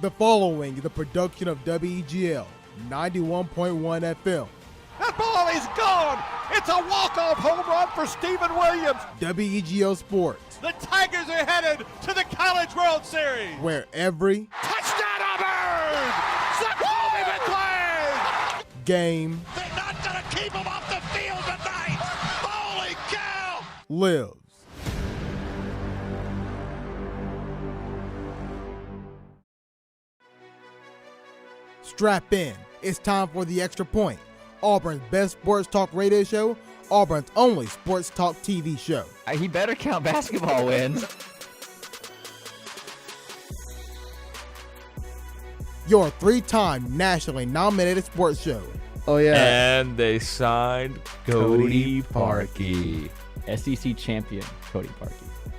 The following is a production of WEGL 91.1 FM. That ball is gone. It's a walk-off home run for Stephen Williams. WEGL Sports, The Tigers are headed to the College World Series. where every Touchdown Auburn! Zakoby McClain! game They're not going to keep him off the field tonight. Holy cow! lives. Strap in. It's time for the Extra Point, Auburn's best sports talk radio show, Auburn's only sports talk TV show. He better count basketball wins. Your three-time nationally nominated sports show. Oh, yeah. And they signed Cody Parkey. SEC champion, Cody Parkey.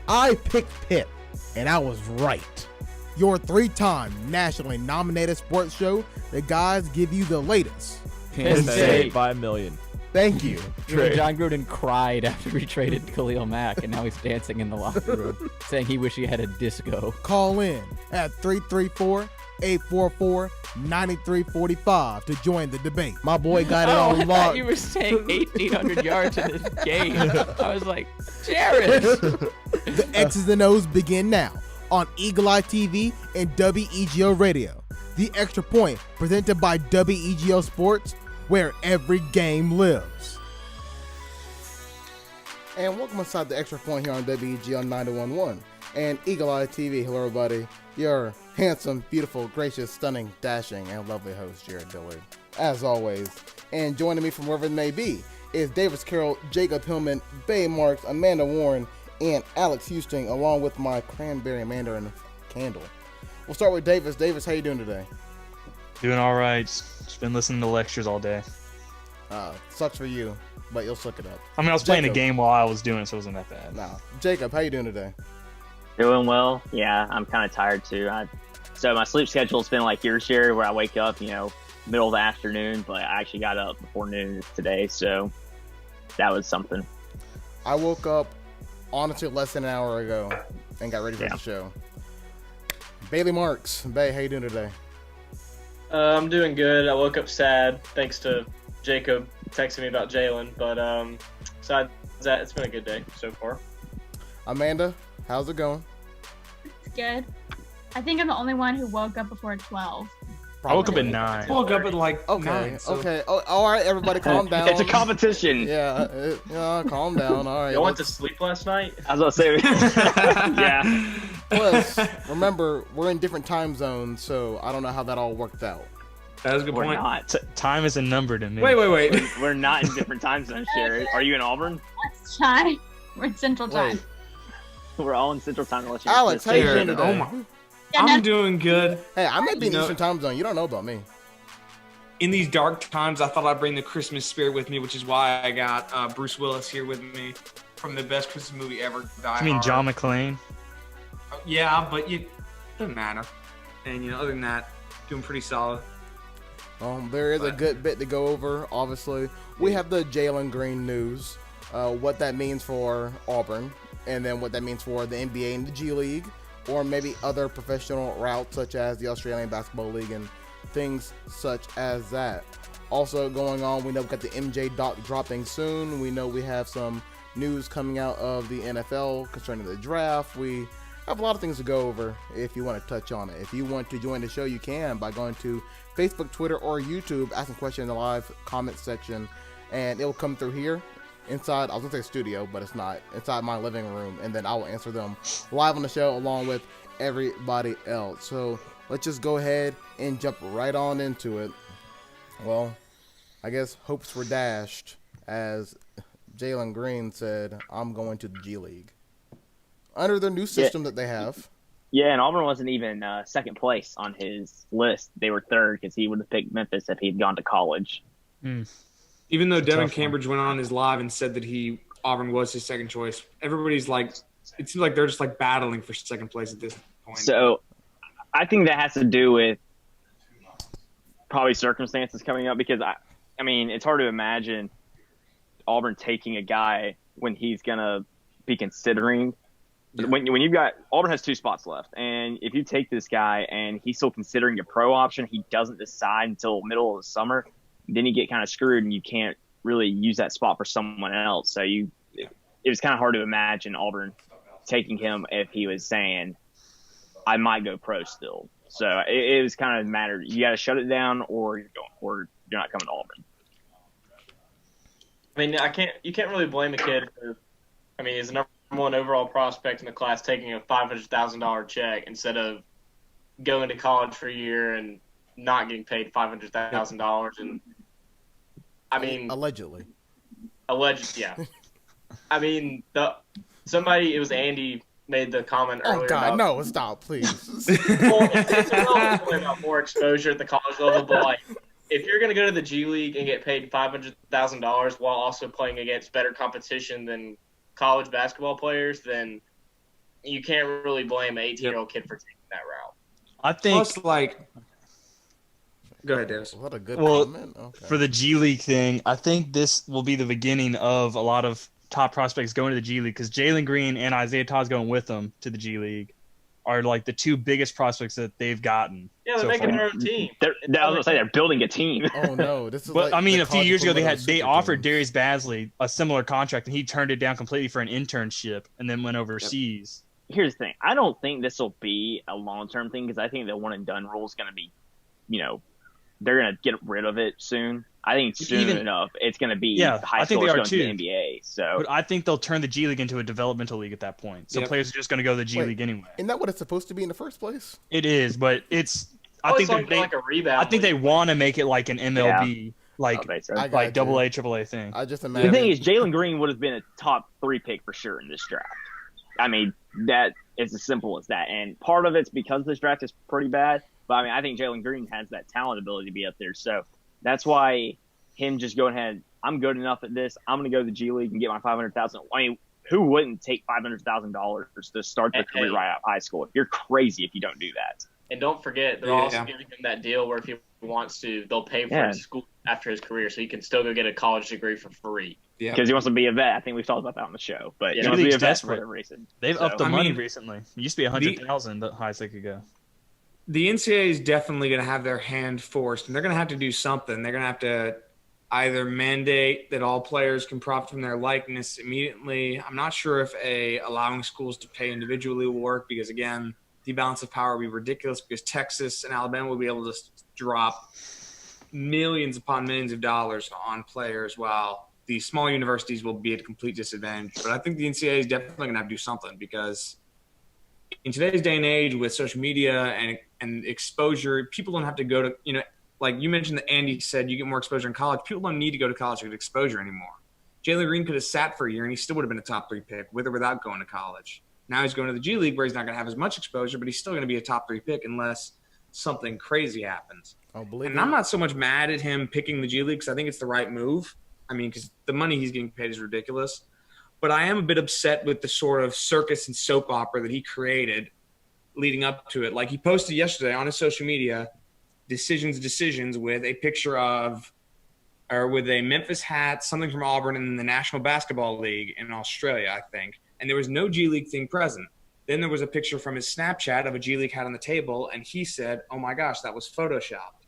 I picked Pitt, and I was right. Your three-time nationally nominated sports show, the guys give you the latest. Penn State by a million. Thank you. Even John Gruden cried after he traded Khalil Mack, and now he's dancing in the locker room, saying he wish he had a disco. Call in at 334-844-9345 to join the debate. My boy got it I on thought lock. you were saying 1,800 yards in this game. I was like, Jared. The X's and O's begin now on Eagle Eye TV and WEGO Radio. The Extra Point, presented by WEGO Sports, where every game lives. And welcome inside the Extra Point here on WEGO 91.1 and Eagle Eye TV. Hello, everybody. Your handsome, beautiful, gracious, stunning, dashing, and lovely host, Jared Dillard, as always. And joining me from wherever it may be is Davis Carroll, Jacob Hillman, Bay Marks, Amanda Warren, and Alex Houston, along with my cranberry mandarin candle. We'll start with Davis. Davis, how you doing today? Doing all right. Just been listening to lectures all day. Sucks for you, but you'll suck it up. I mean, I was playing a Jacob. game while I was doing it, so it wasn't that bad. Nah. Jacob, how you doing today? Doing well. Yeah, I'm kind of tired too. So my sleep schedule's been like yours, Jared, where I wake up, middle of the afternoon, but I actually got up before noon today, so that was something. I woke up, honestly, less than an hour ago and got ready for the show. Bailey Marks. Bay, how you doing today? I'm doing good. I woke up sad thanks to Jacob texting me about Jalen, but besides that, it's been a good day so far. Amanda, how's it going? It's good. I think I'm the only one who woke up before 12. I woke up at 9. Woke up at like Okay, 9. So. okay. Oh, all right, everybody calm down. It's a competition. Yeah, calm down. All right. Y'all went to sleep last night? I was about to say, yeah. Plus, remember, we're in different time zones, so I don't know how that all worked out. That was a good We're point. not. Time is a number to me. Wait. We're not in different time zones, Jared. Are you in Auburn? Let's try. We're in Central Time. Wait, We're all in Central Time. Unless you're Alex, how you doing Jared, today? oh my. Yeah, I'm no, doing good. Hey, I may be in You know- Eastern time zone. You don't know about me. In these dark times, I thought I'd bring the Christmas spirit with me, which is why I got Bruce Willis here with me from the best Christmas movie ever, Die I mean, Hard. John McClane. Yeah, but it doesn't matter. And, other than that, doing pretty solid. There is a good bit to go over, obviously. We have the Jalen Green news, what that means for Auburn, and then what that means for the NBA and the G League, or maybe other professional routes such as the Australian Basketball League and things such as that. Also going on, we know we've got the MJ doc dropping soon. We know we have some news coming out of the NFL concerning the draft. We have a lot of things to go over if you want to touch on it. If you want to join the show, you can by going to Facebook, Twitter, or YouTube, asking questions in the live comment section, and it'll come through here inside, I was going to say studio, but it's not, inside my living room, and then I will answer them live on the show along with everybody else. So let's just go ahead and jump right on into it. Well, I guess hopes were dashed as Jalen Green said, I'm going to the G League. Under their new system that they have. Yeah, and Auburn wasn't even second place on his list. They were third because he would have picked Memphis if he'd gone to college. Even though Devin tough one. Cambridge went on his live and said that Auburn was his second choice, everybody's like, it seems like they're just like battling for second place at this point. So I think that has to do with probably circumstances coming up because, I mean, it's hard to imagine Auburn taking a guy when he's going to be considering when you've got Auburn has 2 spots left, and if you take this guy and he's still considering a pro option, he doesn't decide until middle of the summer, then you get kind of screwed and you can't really use that spot for someone else. So it was kind of hard to imagine Auburn taking him if he was saying, I might go pro still. So it was kind of a matter. You got to shut it down or you're not coming to Auburn. I mean, you can't really blame a kid for, he's the number 1 overall prospect in the class taking a $500,000 check instead of going to college for a year and not getting paid $500,000. And allegedly. Yeah. It was Andy made the comment earlier. Oh God, about, no! Stop, please. Well, it's about more exposure at the college level, but like, if you're going to go to the G League and get paid $500,000 while also playing against better competition than college basketball players, then you can't really blame an 18-year-old kid for taking that route. I think. Plus, go ahead, Dennis. What a good comment. Okay. For the G League thing, I think this will be the beginning of a lot of top prospects going to the G League because Jalen Green and Isaiah Todd's going with them to the G League are like the 2 biggest prospects that they've gotten. Yeah, they're making their own team. I was going to say they're building a team. Oh no, this is. But like a few years ago they offered teams. Darius Basley a similar contract and he turned it down completely for an internship and then went overseas. Here's the thing: I don't think this will be a long-term thing because I think the one and done rule is going to be, they're going to get rid of it soon. I think soon enough it's going to be high schoolers going to the NBA. So, but I think they'll turn the G League into a developmental league at that point. So players are just going to go to the G League anyway. Isn't that what it's supposed to be in the first place? It is, but it's. I It's think like a rebound. I think they want to make it like an MLB, I like double A, triple A thing. I just imagine. The thing is, Jalen Green would have been a top 3 pick for sure in this draft. That is as simple as that. And part of it's because this draft is pretty bad. But I think Jalen Green has that talent ability to be up there. So that's why him just going ahead, I'm good enough at this. I'm going to go to the G League and get my $500,000. Who wouldn't take $500,000 to start their career right out of high school? You're crazy if you don't do that. And don't forget, they're also giving him that deal where if he wants to, they'll pay for his school after his career, so he can still go get a college degree for free. Yeah, because he wants to be a vet. I think we've talked about that on the show. But he wants to be a vet for whatever reason. They've upped the money recently. It used to be $100,000 the highest they could go. The NCAA is definitely going to have their hand forced, and they're going to have to do something. They're going to have to either mandate that all players can profit from their likeness immediately. I'm not sure if allowing schools to pay individually will work because, again, the balance of power will be ridiculous because Texas and Alabama will be able to drop millions upon millions of dollars on players while the small universities will be at a complete disadvantage. But I think the NCAA is definitely going to have to do something because in today's day and age with social media and exposure, people don't have to go to, like you mentioned that Andy said you get more exposure in college. People don't need to go to college to get exposure anymore. Jalen Green could have sat for a year and he still would have been a top 3 pick with or without going to college. Now he's going to the G League where he's not going to have as much exposure, but he's still going to be a top 3 pick unless something crazy happens. And I'm not so much mad at him picking the G League because I think it's the right move. Because the money he's getting paid is ridiculous. But I am a bit upset with the sort of circus and soap opera that he created leading up to it. Like he posted yesterday on his social media, decisions with a picture of or with a Memphis hat, something from Auburn in the National Basketball League in Australia, I think. And there was no G League thing present. Then there was a picture from his Snapchat of a G League hat on the table, and he said, "Oh my gosh, that was photoshopped."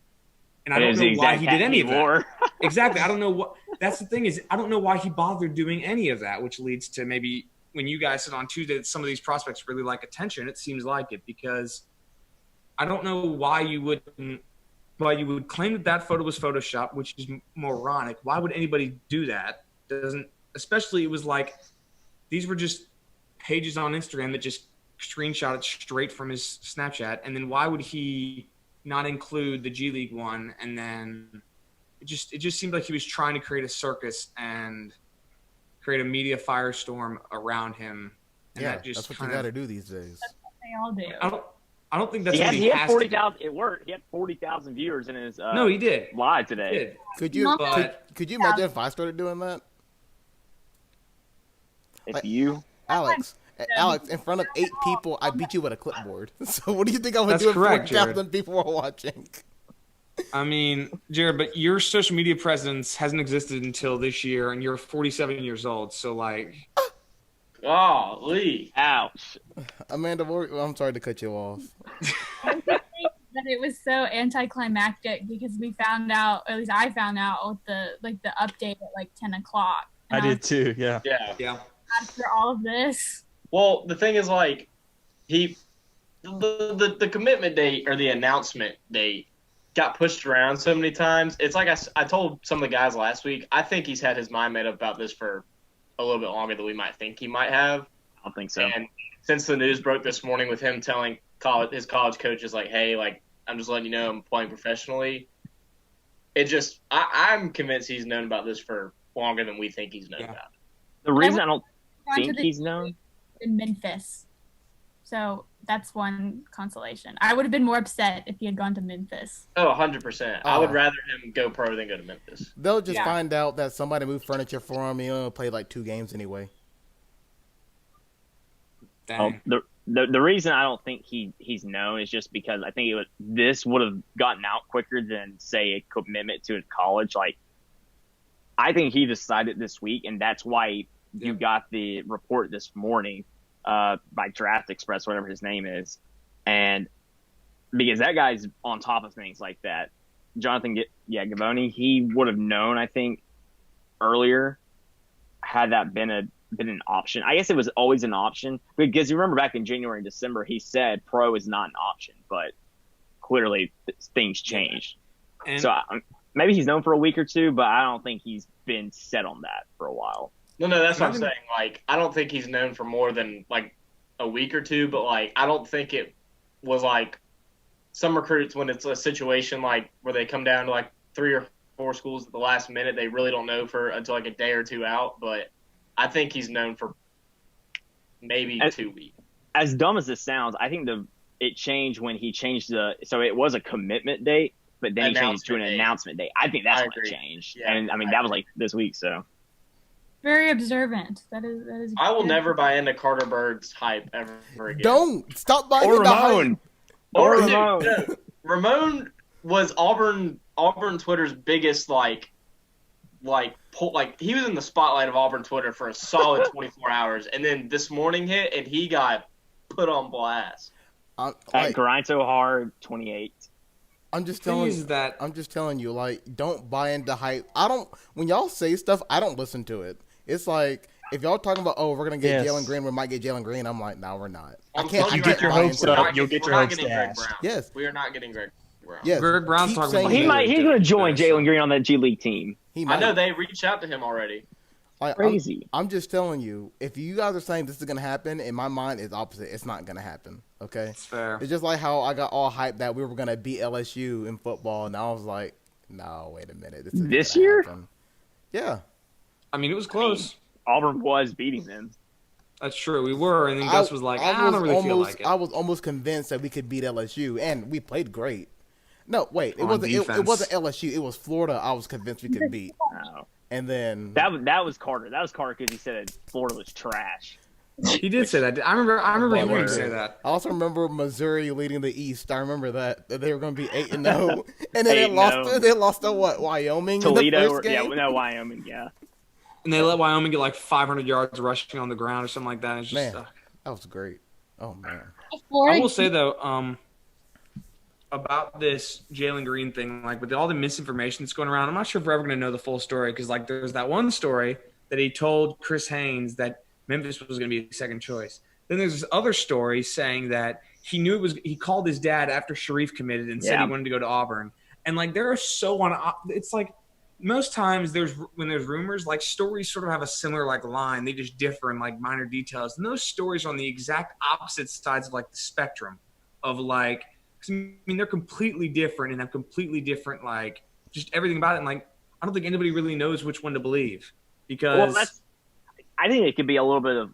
And I don't know why he did any of that. Exactly. I don't know what – that's the thing is I don't know why he bothered doing any of that, which leads to maybe when you guys said on Tuesday that some of these prospects really like attention, it seems like it because I don't know why you would claim that photo was photoshopped, which is moronic. Why would anybody do that? Especially it was like these were just pages on Instagram that just screenshot it straight from his Snapchat. And then why would he not include the G League one? And then it just seemed like he was trying to create a circus and create a media firestorm around him. And yeah, that just that's what you got to do these days. That's what they all do. I don't think that's he what had, he has 40,000. It worked. He had 40,000 viewers in his no, he did live today. He did. Could you imagine if I started doing that? If you, Alex, in front of 8 people, I beat you with a clipboard. So what do you think I would That's do if correct, 4,000 people were watching? I mean, Jared, but your social media presence hasn't existed until this year, and you're 47 years old. So, like, Golly. Ouch. Amanda, I'm sorry to cut you off. That it was so anticlimactic because we found out, or at least I found out, with the update at like 10 o'clock. I did too. Yeah. Yeah. After all of this. Well, the thing is, like, the commitment date or the announcement date got pushed around so many times. It's like I told some of the guys last week, I think he's had his mind made up about this for a little bit longer than we might think he might have. I don't think so. And since the news broke this morning with him telling his college coaches, like, hey, like, I'm just letting you know I'm playing professionally, I'm convinced he's known about this for longer than we think he's known about it. The reason I don't think he's known in Memphis. So that's one consolation. I would have been more upset if he had gone to Memphis. Oh, 100%. I would rather him go pro than go to Memphis. They'll just find out that somebody moved furniture for him. He'll play like 2 games anyway. Dang. The reason I don't think he's known is just because I think this would have gotten out quicker than, say, a commitment to a college. Like, I think he decided this week, and that's why you got the report this morning by Draft Express, whatever his name is. And because that guy's on top of things like that. Jonathan Givony, he would have known, I think, earlier had that been an option. I guess it was always an option because you remember back in January and December, he said pro is not an option, but clearly things changed. And so maybe he's known for a week or two, but I don't think he's been set on that for a while. No, that's what I'm saying. Like, I don't think he's known for more than like a week or two, but like, I don't think it was like some recruits when it's a situation like where they come down to like 3 or 4 schools at the last minute, they really don't know until like a day or two out. But I think he's known for maybe 2 weeks. As dumb as this sounds, I think it changed when he changed so it was a commitment date, but then he changed to an announcement date. I think that's when it changed. Yeah, and I mean, that was like this week, so. Very observant. That is. I will never buy into Carter Bird's hype ever again. Don't stop buying into Ramon. hype. Or Ramon. Ramon was Auburn Twitter's biggest he was in the spotlight of Auburn Twitter for a solid 24 hours, and then this morning hit and he got put on blast. Grind so hard, 28. I'm just telling you, like, don't buy into hype. When y'all say stuff, I don't listen to it. It's like, if y'all talking about, we're going to get Jalen Green, we might get Jalen Green, I'm like, no, we're not. I can't get your hopes up. You'll get your hopes dashed. Yes. We are not getting Greg Brown. Yes. Greg Brown's talking about he's going to join Jalen Green on that G League team. I know they reached out to him already. Crazy. I'm just telling you, if you guys are saying this is going to happen, in my mind, it's opposite. It's not going to happen. Okay? It's fair. It's just like how I got all hyped that we were going to beat LSU in football, and I was like, no, wait a minute. This year? Happen. Yeah. I mean, it was close. Auburn was beating them. That's true. We were, and then Gus was like, I don't really feel like it. I was almost convinced that we could beat LSU, and we played great. No, wait. It wasn't LSU. It was Florida I was convinced we could beat. Oh. And then that was Carter. That was Carter because he said Florida was trash. He did say that. I remember hearing him say that. I also remember Missouri leading the East. I remember that they were going to be 8-0, and then they lost to what? Wyoming. Toledo. In the first game? Wyoming. Yeah. And they let Wyoming get like 500 yards rushing on the ground or something like that. It's just, man, that was great. Oh man. I will say though, about this Jalen Green thing, like with all the misinformation that's going around, I'm not sure if we're ever going to know the full story because like there's that one story that he told Chris Haynes that Memphis was going to be a second choice. Then there's this other story saying that he called his dad after Sharif committed and said he wanted to go to Auburn. And like there are it's like most times when there's rumors, like stories sort of have a similar like line. They just differ in like minor details. And those stories are on the exact opposite sides of like the spectrum of like, I mean, they're completely different and have completely different, like, just everything about it. And, like, I don't think anybody really knows which one to believe because I think it could be a little bit of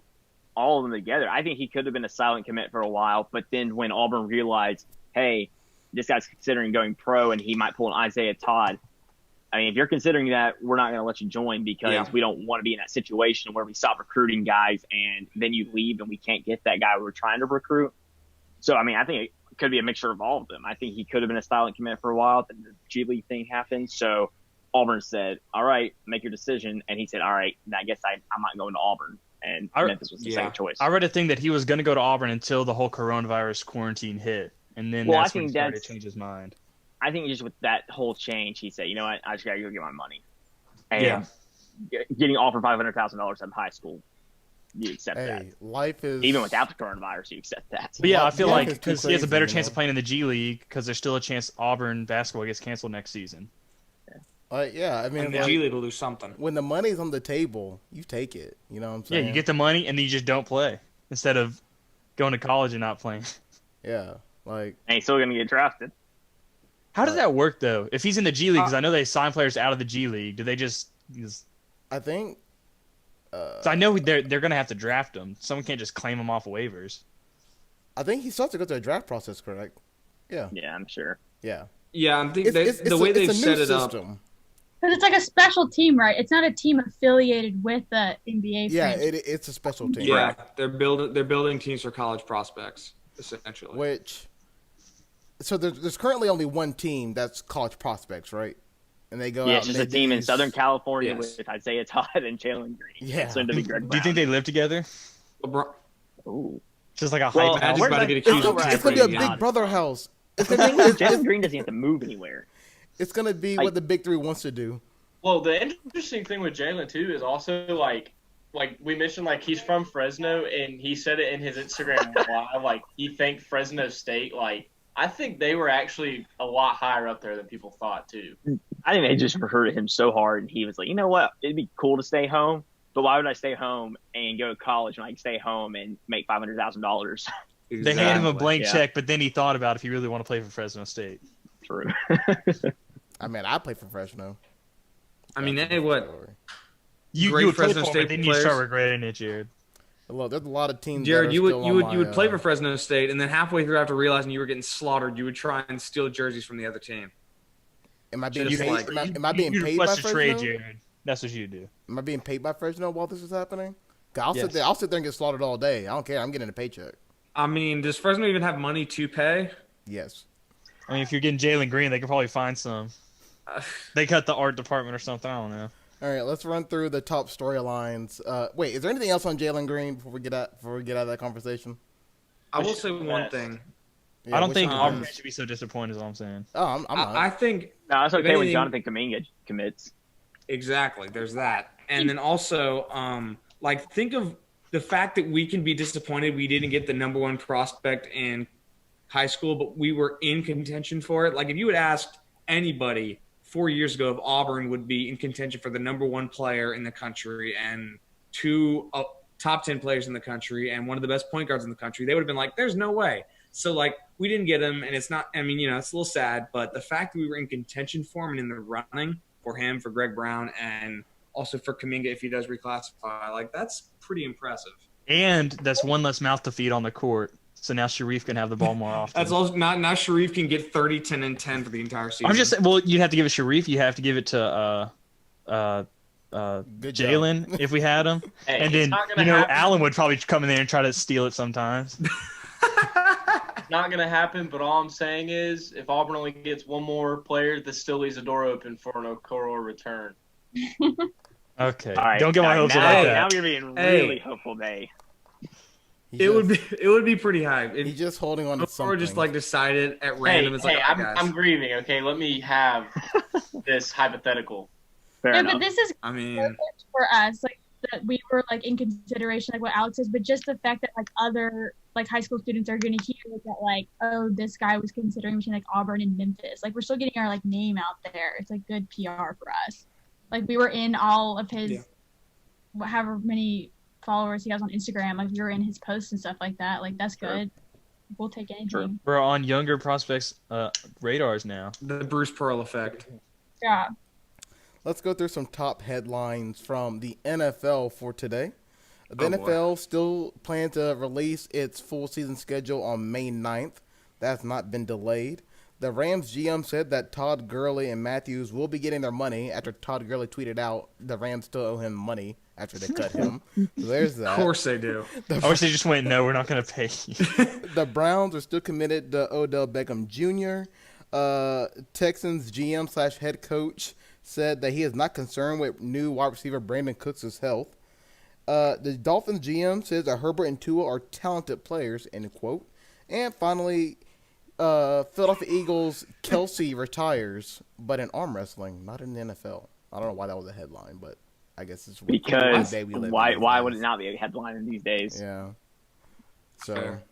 all of them together. I think he could have been a silent commit for a while, but then when Auburn realized, hey, this guy's considering going pro and he might pull an Isaiah Todd. I mean, if you're considering that, we're not going to let you join because we don't want to be in that situation where we stop recruiting guys and then you leave and we can't get that guy we're trying to recruit. So, I mean, I think it could be a mixture of all of them. I think he could have been a silent commit for a while. Then the G League thing happened. So Auburn said, all right, make your decision. And he said, all right, I guess I'm not going to Auburn. and I- Memphis was the second choice. I read a thing that he was going to go to Auburn until the whole coronavirus quarantine hit, and then Well, I that's when he think started to that's- change his mind. I think just with that whole change, he said, you know what, I just got to go get my money. And Yeah. getting offered $500,000 in high school, you accept that. Hey, life is Even without the coronavirus, you accept that. But yeah, I feel Life like is too because he has a crazy, better you chance know? of playing in the G League because there's still a chance Auburn basketball gets canceled next season. yeah, I mean, And the like, G League will lose something. when the money's on the table, you take it. You know what I'm Yeah, saying? you get the money and then you just don't play instead of going to college and not playing. Yeah, like And he's still going to get drafted. How does that work though? If he's in the G League, because I know they sign players out of the G League, do they just? I think. 'Cause I know they're going to have to draft him. Someone can't just claim him off waivers. I think he starts to go through a draft process, correct? Yeah, Yeah, I'm sure. yeah. Yeah, I'm thinking It's the way they've it's a set new it up. system. Because it's like a special team, right? It's not a team affiliated with the NBA. Yeah, franchise. it's a special team. Yeah, they're building teams for college prospects essentially. Which, so there's currently only one team that's college prospects, right? And they go Yeah, out. it's just and a they team in use- Southern California Yes. with Isaiah Todd and Jalen Green. Yeah. Soon to be Greg Do you Brown. think they live together? LeBron, Ooh. Just like a Well, hype Magic's house? about to get It's accused gonna, of it's gonna be a tampering. Big Brother house. It's The gonna, thing is, it's, Jalen Green doesn't have to move anywhere. it's gonna be what the Big Three wants to do. Well, the interesting thing with Jalen too is also like we mentioned, like he's from Fresno, and he said it in his Instagram live. Like he thanked Fresno State. Like I think they were actually a lot higher up there than people thought too. I think they just hurt him so hard, and he was like, you know what? It'd be cool to stay home, but why would I stay home and go to college when I can stay home and make $500,000? They handed him a blank yeah. check, but then he thought about if he really want to play for Fresno State. True. I mean, I play for Fresno. I mean, That's hey, a what? story. You Great would play Fresno for him, State but then you start players. regretting it, Jared. Look, there's a lot of teams. Jared, that are you would still you on would my, you would play for Fresno State, and then halfway through, after realizing you were getting slaughtered, you would try and steal jerseys from the other team. Am I being just paid? like- am I being You'd paid by request a Fresno? trade, Jared. That's what you do. Am I being paid by Fresno while this is happening? 'Cause I'll Yes. sit there. I'll sit there and get slaughtered all day. I don't care. I'm getting a paycheck. I mean, does Fresno even have money to pay? Yes. I mean, if you're getting Jalen Green, they could probably find some. They cut the art department or something. I don't know. All right. Let's run through the top storylines. Wait, is there anything else on Jalen Green before we get out of that conversation? I will say one Yes. thing. Yeah, I don't which think one Auburn is- should be so disappointed. Is all I'm saying. Oh, I'm not. I think No, it's If okay when anything- Jonathan Kuminga commits. exactly. There's that, and then also, like, think of the fact that we can be disappointed we didn't get the number one prospect in high school, but we were in contention for it. Like, if you had asked anybody 4 years ago if Auburn would be in contention for the number one player in the country and two top 10 players in the country and one of the best point guards in the country, they would have been like, there's no way. So, like, we didn't get him, and it's not – I mean, it's a little sad, but the fact that we were in contention for him and in the running for him, for Greg Brown, and also for Kuminga if he does reclassify, like, that's pretty impressive. And that's one less mouth to feed on the court. So now Sharif can have the ball more often. That's also not – now Sharif can get 30, 10, and 10 for the entire season. I'm just saying, well, you'd have to give it Sharif. You have to give it to Good job. Jalen if we had him. Hey, And it's then, not gonna happen. Allen would probably come in there and try to steal it sometimes. It's not going to happen, but all I'm saying is if Auburn only gets one more player, this still leaves a door open for an Okoro return. Okay. All right, Don't get my hopes up now, like now that. you're being Hey. really hopeful, May. He It would just- be pretty high. If He's just holding on to or something. just like decided at random. It's like, I'm, "Oh, guys." I'm grieving, okay? Let me have this hypothetical. Fair Yeah, enough. but this is I mean, perfect for us. Like that we were like in consideration, like what Alex says, but just the fact that like other like high school students are going to hear that like, oh, this guy was considering between like Auburn and Memphis. Like we're still getting our like name out there. It's like good PR for us. Like we were in all of his, Yeah. however many followers he has on Instagram. Like we were in his posts and stuff like that. Like that's Sure. good. We'll take anything. Sure. We're on younger prospects' radars now. the Bruce Pearl effect. Yeah. Let's go through some top headlines from the NFL for today. The Oh, boy. NFL still plans to release its full season schedule on May 9th. That's not been delayed. The Rams GM said that Todd Gurley and Matthews will be getting their money after Todd Gurley tweeted out the Rams still owe him money after they cut him. So there's that. Of course they do. I wish they just went, no, we're not going to pay you. The Browns are still committed to Odell Beckham Jr. Texans GM / head coach said that he is not concerned with new wide receiver Brandon Cooks' health. The Dolphins GM says that Herbert and Tua are talented players, end quote. And finally, Philadelphia Eagles Kelsey retires, but in arm wrestling, not in the NFL. I don't know why that was a headline, but I guess it's Because the day we live in why these would days. it not be a headline in these days? Yeah. So Fair.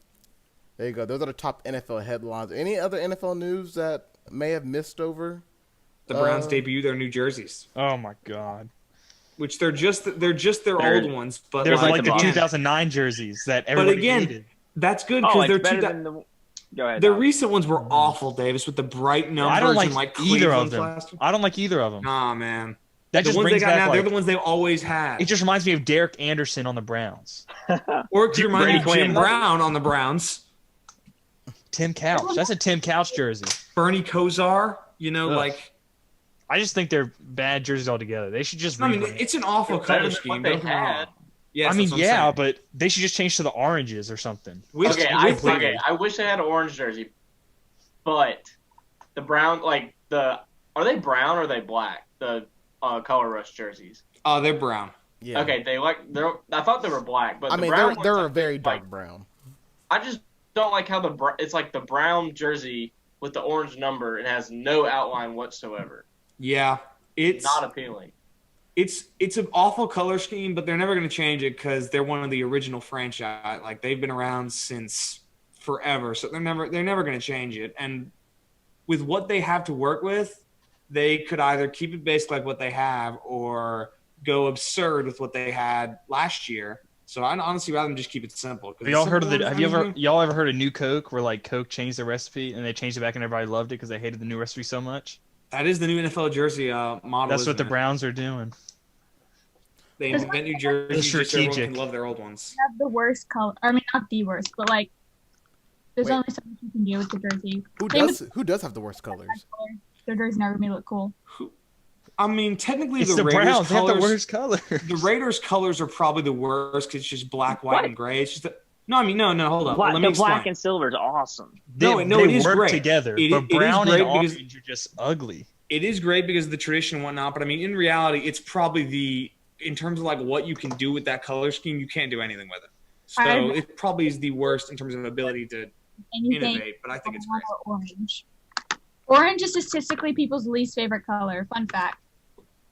there you go. Those are the top NFL headlines. Any other NFL news that may have missed over? The Browns debut their new jerseys, Oh my God. which they're just their old ones, but There's like like the the 2009 jerseys that But everybody again, hated. that's good Oh, because it's they're better than the. Go ahead. their Dom. recent ones were awful, Davis, with the bright numbers I don't and like like either of Cleveland them. plastic. I don't like either of them. Nah, man. That The just ones they brings got back now, they're like, the ones they always had. it just reminds me of Derek Anderson on the Browns. Or it reminds me of Brady Jim Quinn. Brown on the Browns. Tim Couch. That's a Tim Couch jersey. Bernie Kosar, Ugh. like I just think they're bad jerseys altogether. They should just I mean, rebrand. it's an awful They're better color than scheme. what they Don't get me wrong. had. Yes, I mean, that's what I'm yeah, saying. but they should just change to the oranges or something. With- Okay, with- I wish they had an orange jersey, but the brown, like are they brown or are they black? The color rush jerseys. Oh, they're brown. Yeah. Okay, I thought they were black, but I the mean, brown they're ones, a very dark like, brown. I just don't like how it's like the brown jersey with the orange number and has no outline whatsoever. Yeah, it's Not appealing. it's an awful color scheme, but they're never going to change it because they're one of the original franchise. Like they've been around since forever, so they're never going to change it. And with what they have to work with, they could either keep it basic like what they have, or go absurd with what they had last year. So I'd honestly rather them just keep it simple. Have y'all heard of y'all ever heard of New Coke, where like Coke changed the recipe and they changed it back and everybody loved it because they hated the new recipe so much? That is the new NFL jersey model. That's what the isn't it? Browns are doing. They invent new jerseys just so everyone can love their old ones. Have the worst color. I mean, not the worst, but like, there's Wait. only so much you can do with the jersey. Who does have the worst colors? Their jersey never made look cool. I mean, technically, It's the the Raiders Browns. They have colors. the worst color. The Raiders' colors are probably the worst because it's just black, white, What? and gray. It's just no. I mean, no. Hold up. Black, Let me the black explain. and silver is awesome. No, They it is work great. together, It but is brown great and because- orange are just ugly. It is great because of the tradition and whatnot, but I mean, in reality, it's probably in terms of like what you can do with that color scheme, you can't do anything with it. So I- it probably is the worst in terms of ability to Anything innovate, but I think it's great. or orange. Orange is statistically people's least favorite color. Fun fact.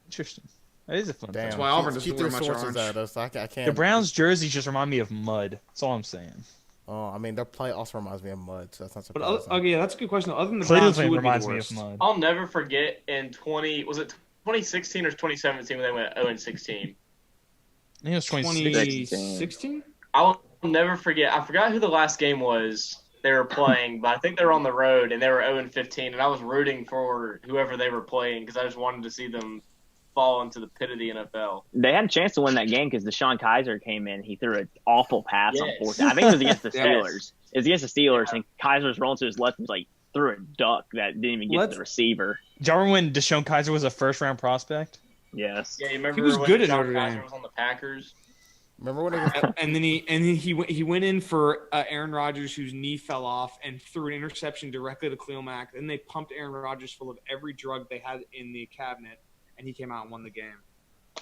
Interesting. That is a fun Damn. fact. why Auburn She doesn't threw wear much sources orange. at us. I can't. The Browns jerseys just remind me of mud. That's all I'm saying. Oh, I mean, their play also reminds me of mud, so that's not But surprising. okay, that's a good question. Other than the Browns, who Cleveland would be reminds the me worst? of mud. I'll never forget in 2016 or 2017 when they went 0-16. I think it was 2016. 2016? I will never forget. I forgot who the last game was they were playing, but I think they were on the road and they were 0-15, and I was rooting for whoever they were playing because I just wanted to see them fall into the pit of the NFL. They had a chance to win that game because Deshaun Kaiser came in. He threw an awful pass on Yes. fourth. I think it was against the Yes. Steelers. It was against the Steelers, Yeah. and Kaiser was rolling to his left and was like threw a duck that didn't even get to Let's- the receiver. Do y'all remember when Deshaun Kaiser was a first-round prospect? Yes. Yeah, you remember He was when good at John Notre Dame. Kaiser was on the Packers? Remember when And then he went in for Aaron Rodgers, whose knee fell off, and threw an interception directly to Khalil Mack. Then they pumped Aaron Rodgers full of every drug they had in the cabinet, and he came out and won the game.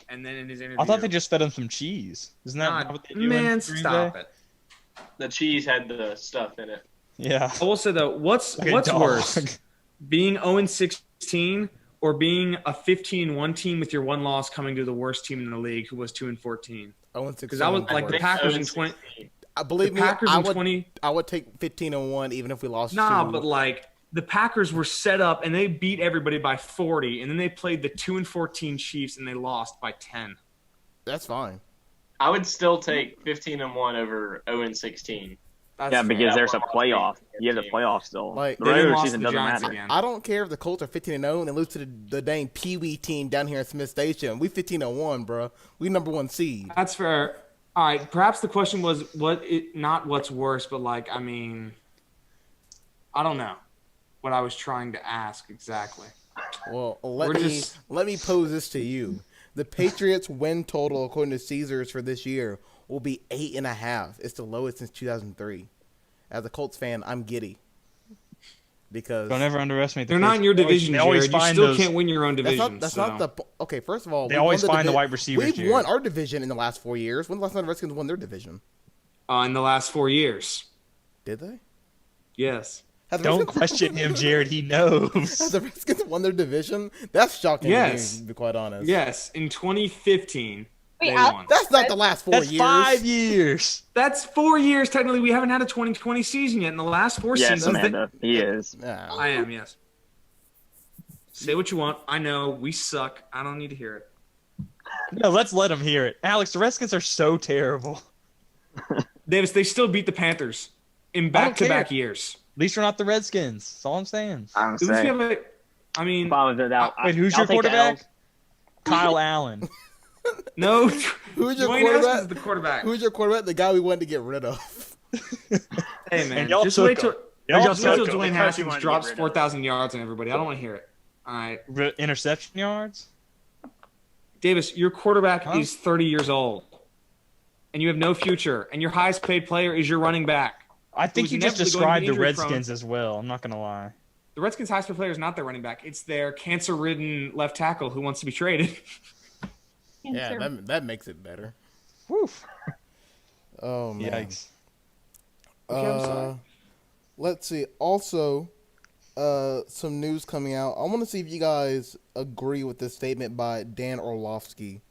And then in his interview, I thought they just fed him some cheese. Isn't that God, what they do in man, Green stop Bay? it. The cheese had the stuff in it. Yeah. I will say though, what's Like a dog. worse, being 0-16 or being a 15-1 team with your one loss coming to the worst team in the league, who was 2-14? 0-16. Because I was like the think Packers in 0-16. 20. I believe The me, Packers I in would 20. I would take 15-1 even if we lost. Nah, to, but like the Packers were set up and they beat everybody by 40, and then they played the 2-14 Chiefs and they lost by 10. that's fine. I would still take 15-1 over 0-16. That's Yeah, fair. because there's a Yeah, playoff. You have the team. playoff still. Like, the They then regular lost season to the doesn't Giants matter. again. I don't care if the Colts are 15-0 and they lose to the dang Pee Wee team down here in Smith Station. We 15-1, bro. We number one seed. That's fair. All right. Perhaps the question was not what's worse, but like, I mean, I don't know what I was trying to ask exactly. Well, We're just- let me pose this to you. The Patriots' win total, according to Caesars, for this year will be 8.5. It's the lowest since 2003. As a Colts fan, I'm giddy. because Don't ever underestimate the They're not in your division, They always Jared. You find still those- can't win your own division. that's so. not the okay. First of all, They we always won find the divi- wide receivers, We've Jared. won our division in the last 4 years. When the last time the Redskins won their division? In the last 4 years. Did they? Yes. Have the Don't Redskins- question him, Jared. He knows. Have the Redskins won their division? That's shocking. Yes. To be quite honest. Yes. In 2015, Wait, they Alex- won. That's not the last 4 That's years. 5 years. That's 4 years. Technically, we haven't had a 2020 season yet. In the last 4 Yes, seasons, Amanda, he is. Yeah. I am, yes. Say what you want. I know. We suck. I don't need to hear it. No, let's let him hear it. Alex, the Redskins are so terrible. Davis, they still beat the Panthers in I don't back-to-back care. years. At least we're not the Redskins. That's all I'm saying. I'm At least we saying. have I mean, Fine with it. Wait, who's I'll your take the quarterback? L. Kyle Allen. no. Who's your Dwayne quarterback? Haskins is the quarterback. Who's your quarterback? The guy we wanted to get rid of. Hey, man. And y'all Just took wait till, him. Y'all just wait till took him Dwayne because you Haskins wanted to drops get rid of 4,000 yards on everybody. I don't want to hear it. All right. Interception yards? Davis, your quarterback Huh? is 30 years old, and you have no future, and your highest paid player is your running back. I think Who's you just inevitably going to described be the injury-prone. Redskins as well. I'm not going to lie. The Redskins' highest paid player is not their running back. It's their cancer-ridden left tackle who wants to be traded. Yeah, Cancer. that makes it better. Woof. Oh man. Yikes. Okay, I'm sorry. Let's see. Also, some news coming out. I want to see if you guys agree with this statement by Dan Orlovsky.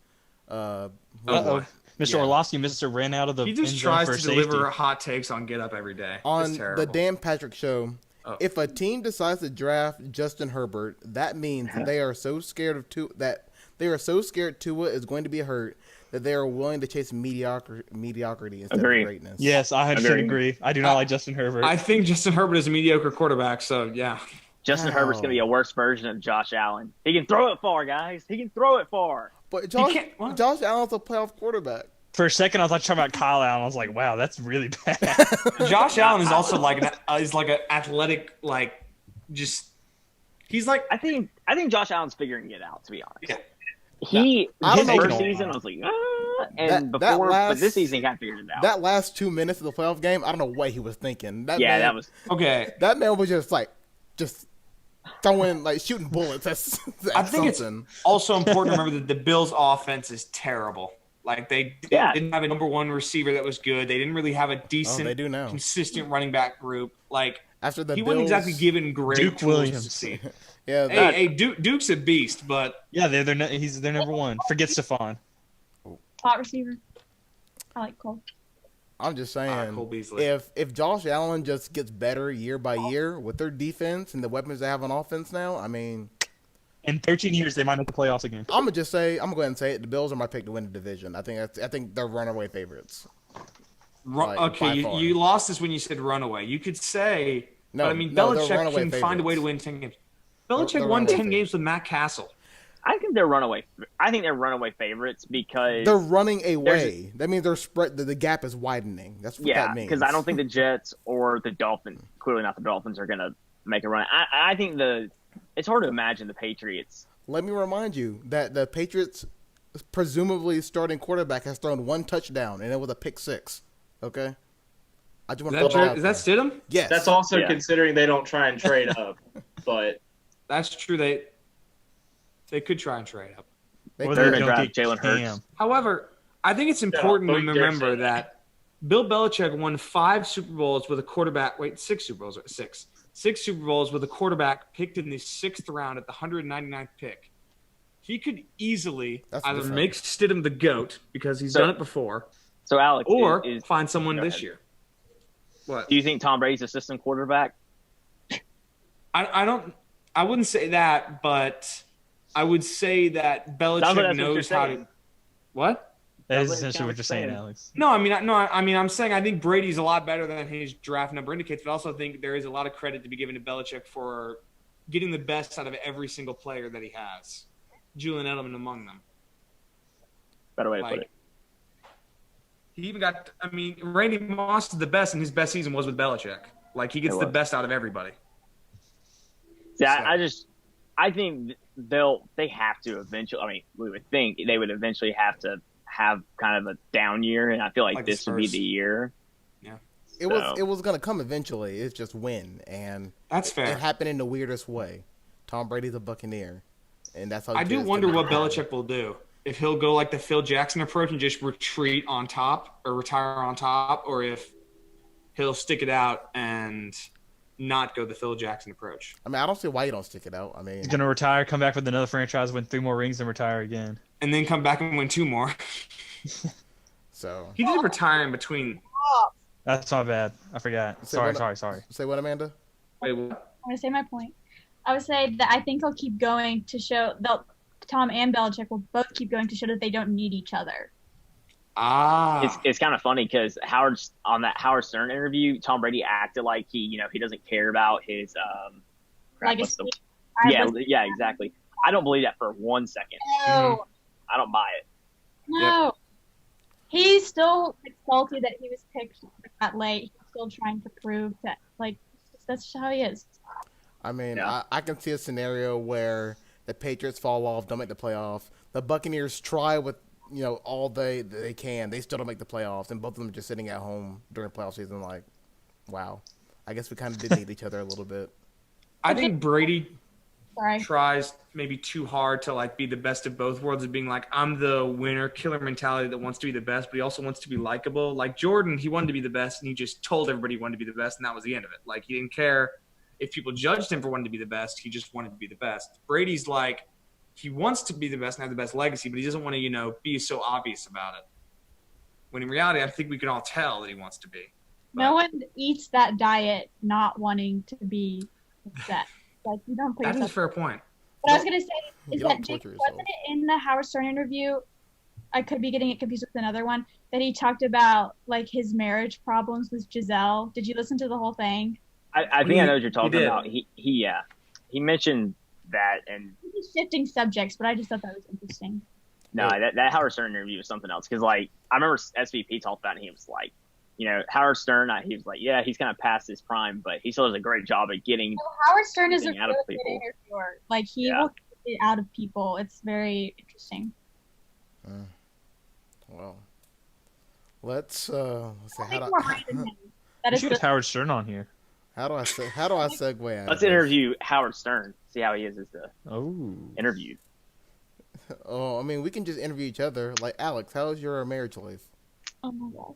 Oh, Uh-oh. boy. Mr. Yeah. Orlovsky, Mr. ran out of the He just end zone tries for to safety. deliver hot takes on Get Up every day. On It's terrible. the Dan Patrick Show, Oh. if a team decides to draft Justin Herbert, that means they are so scared of Tua is going to be hurt that they are willing to chase mediocrity instead Agree. of greatness. Yes, I 100% Agree. agree. I do not like Justin Herbert. I think Justin Herbert is a mediocre quarterback, so yeah. Justin Wow. Herbert's going to be a worse version of Josh Allen. He can throw it far, guys. He can throw it far. But Josh what? Allen's a playoff quarterback. For a second, I thought you were talking about Kyle Allen. I was like, wow, that's really bad. Josh Allen is also like an athletic, like, just he's like I think Josh Allen's figuring it out, to be honest. Yeah. I don't His know. first season, I was like, and That before, last- but this season he kind of figured it out. That last 2 minutes of the playoff game, I don't know what he was thinking. That man was just throwing, like, shooting bullets. That's I think something. it's also important to remember that the Bills' offense is terrible. Like they didn't have a number one receiver that was good. They didn't really have a decent, they do now. consistent running back group. Like After the he Bills, wasn't exactly given great Duke tools Williams. to succeed. Yeah, Hey, Duke's a beast, but Yeah, he's their number one. Forget Stephon. Hot receiver. I like Cole. I'm just saying, Cole Beasley. if Josh Allen just gets better year by year with their defense and the weapons they have on offense now, I mean, In 13 years, they might make the playoffs again. I'm gonna go ahead and say it. The Bills are my pick to win the division. I think they're runaway favorites. Like, okay, by far. you lost us when you said runaway. You could say, No, but I mean, no, they're Belichick runaway can find a way to favorites. win 10 games. They're Belichick won runaway 10 games with Matt Castle. I think they're runaway. I think they're runaway favorites because They're running away. That means they're spread. The gap is widening. That's what that means. because I don't think the Jets or the Dolphins, clearly not the Dolphins, are going to make a run. I think it's hard to imagine the Patriots. Let me remind you that the Patriots' presumably starting quarterback has thrown one touchdown, and it was a pick six. Okay? I just want to Is that Stidham? Yes. That's also Yeah. considering they don't try and trade up. But That's true. They could try and trade up. They're going to draft Jalen Hurts. However, I think it's important to don't you dare remember say that Bill Belichick won 5 Super Bowls with a quarterback. Wait, 6 Super Bowls. 6 Super Bowls with a quarterback picked in the 6th round at the 199th pick. He could easily either different. make Stidham the GOAT because he's done it before, So, Alex, or find someone Go this ahead. year. What? do you think Tom Brady's a system quarterback? I wouldn't say that, but I would say that Sounds like Belichick that's what knows you're how saying. to. What? That is Sounds like essentially what you're saying, saying. Alex. No, I mean, I'm saying I think Brady's a lot better than his draft number indicates, but I also think there is a lot of credit to be given to Belichick for getting the best out of every single player that he has. Julian Edelman among them. Better way to put Like, it. he even got, I mean, Randy Moss is the best, and his best season was with Belichick. Like, he gets It the was. best out of everybody. See, I think they have to eventually. I mean, we would think they would eventually have to have kind of a down year, and I feel like Like this the would be Spurs. the year. Yeah. it was gonna come eventually. It's just when, and That's fair. it happened in the weirdest way. Tom Brady's a Buccaneer, and that's how. I do wonder what Belichick will do. If he'll go like the Phil Jackson approach and just retreat on top or retire on top, or if he'll stick it out and not go the Phil Jackson approach. I mean, I don't see why you don't stick it out. I mean, He's gonna retire, come back with another franchise, win 3 more rings, and retire again. And then come back and win 2 more. so He did retire in between. That's not bad. I forgot. Sorry. Say what, Amanda? Wait, what? I'm going to say my point. I would say that I think he'll keep going to show that Tom and Belichick will both keep going to show that they don't need each other. It's kind of funny because on that Howard Stern interview, Tom Brady acted like he doesn't care about his Legacy. yeah, exactly. I don't believe that for 1 second. No. I don't buy it. No. Yep. He's still salty that he was picked that late. He's still trying to prove that, that's just how he is. I mean, I can see a scenario where the Patriots fall off, don't make the playoff. The Buccaneers try with all they can. They still don't make the playoffs, and both of them are just sitting at home during playoff season. Like, wow, I guess we kind of did need each other a little bit. I think Brady tries maybe too hard to be the best of both worlds, of being like, I'm the winner killer mentality that wants to be the best, but he also wants to be likable. Like Jordan, he wanted to be the best, and he just told everybody he wanted to be the best, and that was the end of it. Like, he didn't care if people judged him for wanting to be the best. He just wanted to be the best. Brady's like, he wants to be the best and have the best legacy, but he doesn't want to, be so obvious about it. When in reality, I think we can all tell that he wants to be. But no one eats that diet not wanting to be upset. Like, you don't put that is a yourself. fair point. What I was going to say is that wasn't it in the Howard Stern interview, I could be getting it confused with another one, that he talked about, his marriage problems with Giselle. Did you listen to the whole thing? I think I know what you're talking about. He mentioned that, and he's shifting subjects, but I just thought that was interesting. No, that Howard Stern interview was something else. Because, I remember SVP talked about it, and he was like, Howard Stern, he was like, yeah, he's kind of past his prime, but he still does a great job at getting Howard Stern is a really out of good people. interviewer. He will get it out of people. It's very interesting. Well, let's see. You should get Howard Stern on here. How do I segue out? Let's interview Howard Stern. See how he is as the interview. Oh, I mean, we can just interview each other. Like, Alex, how's your marriage life? Oh my god.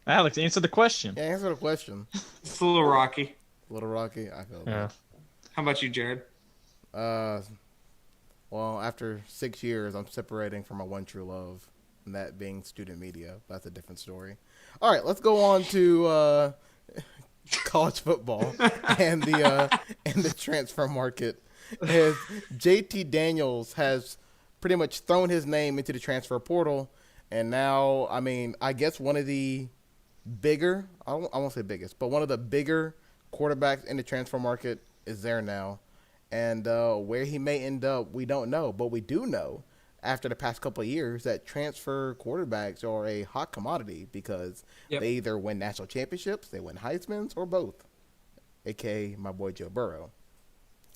Alex, answer the question. Yeah, answer the question. It's a little rocky. A little rocky? I feel that. How about you, Jared? Well, after 6 years, I'm separating from my one true love, and that being student media. That's a different story. All right, let's go on to college football and the transfer market. As JT Daniels has pretty much thrown his name into the transfer portal, and now, I mean, I guess one of the bigger, I won't say biggest, but one of the bigger quarterbacks in the transfer market is there now. And where he may end up, we don't know. But we do know, after the past couple of years, that transfer quarterbacks are a hot commodity because they either win national championships, they win Heismans, or both, a.k.a. my boy Joe Burrow.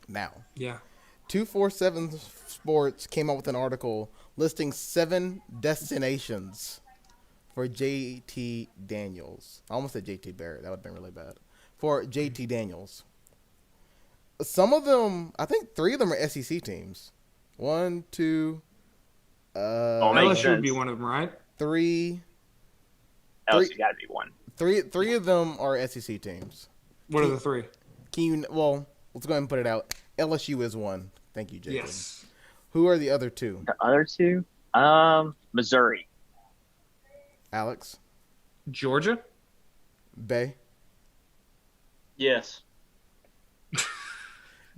Now, 247 Sports came out with an article listing 7 destinations for JT Daniels. I almost said JT Barrett. That would have been really bad. For JT Daniels. Some of them, I think 3 of them are SEC teams. 1, 2, LSU would be one of them, right? 3. LSU got to be one. 3 of them are SEC teams. What are the 3? Well, let's go ahead and put it out. LSU is one. Thank you, Jacob. Yes. Who are the other 2? The other 2? Missouri. Alex? Georgia? Bay? Yes.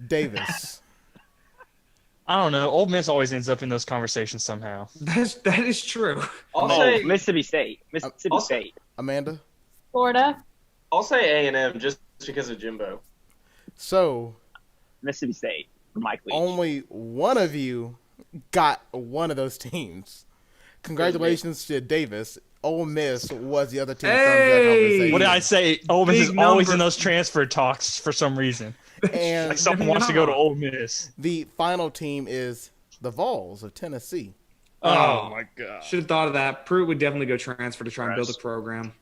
Davis? I don't know. Ole Miss always ends up in those conversations somehow. That is true. I'll say Mississippi State. Mississippi State. Amanda? Florida? I'll say A&M just because of Jimbo. So, Mississippi State for Mike Leach. Only one of you got one of those teams. Congratulations to Davis. Ole Miss was the other team. What did I say? Ole Miss is always in those transfer talks for some reason. And like someone wants to go to Ole Miss. The final team is the Vols of Tennessee. Oh my god! Should have thought of that. Pruitt would definitely go transfer to try and build a program.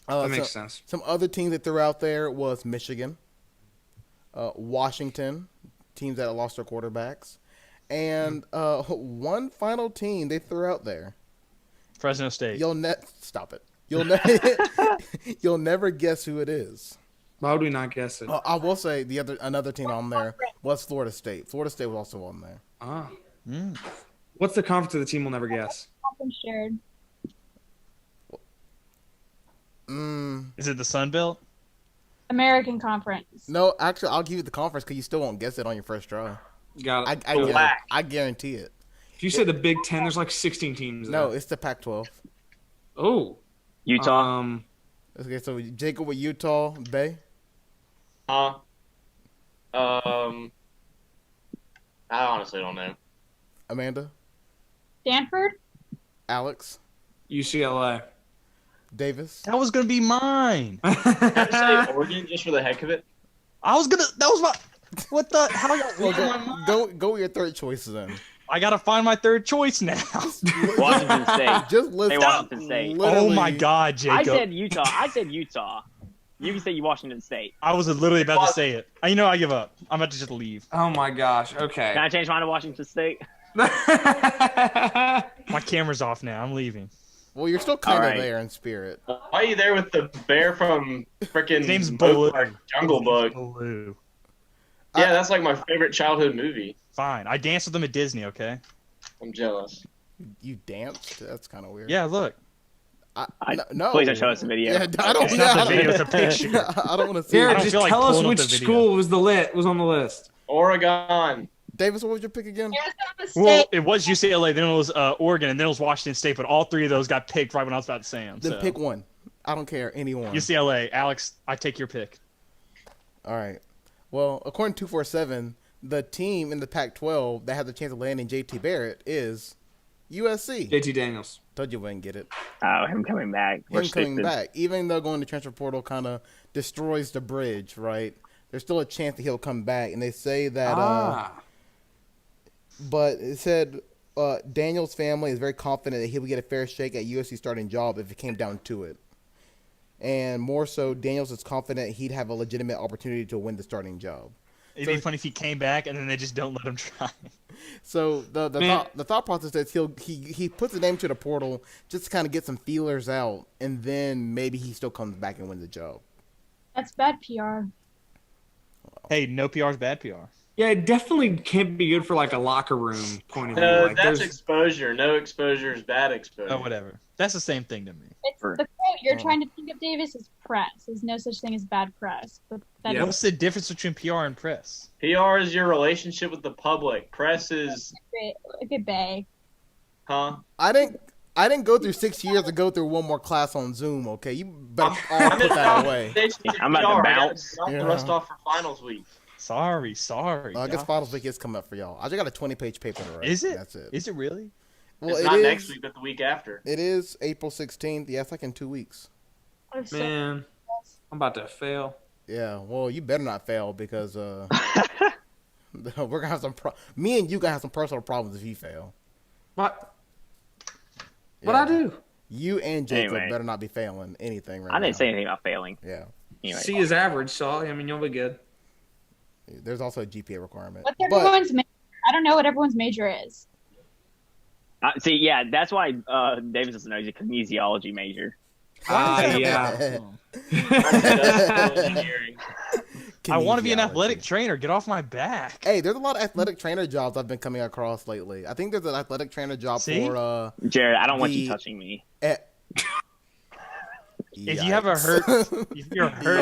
That makes sense. Some other teams that threw out there was Michigan, Washington, teams that lost their quarterbacks, and one final team they threw out there. Fresno State. Stop it. You'll never guess who it is. Why would we not guess it? I will say another team on there was Florida State. Florida State was also on there. Ah. What's the conference of the team we'll never guess? Conference shared. Is it the Sun Belt? American Conference. No, actually, I'll give you the conference because you still won't guess it on your first try. Got it. I guarantee it. If you said the Big Ten, there's like 16 teams there. No, it's the Pac-12. Oh. Utah. Okay, so Jacob with Utah, Bay. I honestly don't know. Amanda, Stanford. Alex, UCLA. Davis. That was gonna be mine. Can I say Oregon just for the heck of it? I was gonna. That was my. What the? How y'all? Go with your third choice then. I gotta find my third choice now. Washington State. Just listen. Hey, Washington State. Oh my God, Jacob! I said Utah. You can say Washington State. I was literally about to say it. I give up. I'm about to just leave. Oh my gosh. Okay. Can I change mine to Washington State? My camera's off now. I'm leaving. Well, you're still kind of Alright. there in spirit. Why are you there with the bear from freaking His name's Baloo. Jungle Book? Baloo. Yeah, that's like my favorite childhood movie. Fine. I danced with them at Disney. Okay. I'm jealous. You danced? That's kind of weird. Yeah. Look. No. Please don't show us the video. Yeah, I don't. It's not the video. It's a picture. I don't want to see. Here, I don't just feel like tell us pulling up which the video. school was on the list. Oregon. Davis, what was your pick again? Arizona Well, State. it was UCLA, then it was Oregon, and then it was Washington State. But all three of those got picked right when I was about to say them. Then So. pick one. I don't care. Anyone. UCLA. Alex, I take your pick. All right. Well, according to 247, the team in the Pac-12 that had the chance of landing JT Barrett is USC. JT Daniels. Told you wouldn't get it. Oh, him coming back. We're Him coming stupid. back, even though going to transfer portal kind of destroys the bridge, right? There's still a chance that he'll come back, and they say that. But it said Daniel's family is very confident that he would get a fair shake at USC starting job if it came down to it. And more so, Daniels is confident he'd have a legitimate opportunity to win the starting job. It'd be funny if he came back and then they just don't let him try. So the thought process is he puts a name to the portal just to kind of get some feelers out, and then maybe he still comes back and wins the job. That's bad PR. Hey, no PR is bad PR. Yeah, it definitely can't be good for like a locker room point of view. No, Like, that's there's- exposure. No exposure is bad exposure. Oh, whatever. That's the same thing to me. It's the quote you're trying to think of, Davis, is press. There's no such thing as bad press. But that Yeah. is What's the difference between PR and press? PR is your relationship with the public. Press is, a good bay. huh? I didn't go through 6 years to go through one more class on Zoom. Okay, you better all I'm put just that away. I'm about to bounce. Not the rest off for finals week. Sorry. I guess finals week is coming up for y'all. I just got a 20-page paper to write. Is it? That's it. Is it really? Well, It's it not is- next week, but the week after. It is April 16th. Yeah, it's like in 2 weeks. Man, I'm about to fail. Yeah, well, you better not fail because we're gonna have me and you gonna have some personal problems if you fail. What? Yeah. What I do? You and Jacob Anyway. better not be failing anything right I now. didn't say anything about failing. Yeah, Anyway. C is average, so I mean you'll be good. there's also a GPA requirement. What's But everyone's major? I don't know what everyone's major is. See, yeah, that's why Davis doesn't know he's a kinesiology major. Yeah. Engineering. I want to be an Kinesiology. athletic trainer. Get off my back. Hey, there's a lot of athletic trainer jobs I've been coming across lately. I think there's an athletic trainer job See? for Jared, I don't want you The- touching me. If you have a hurt, if you're hurt,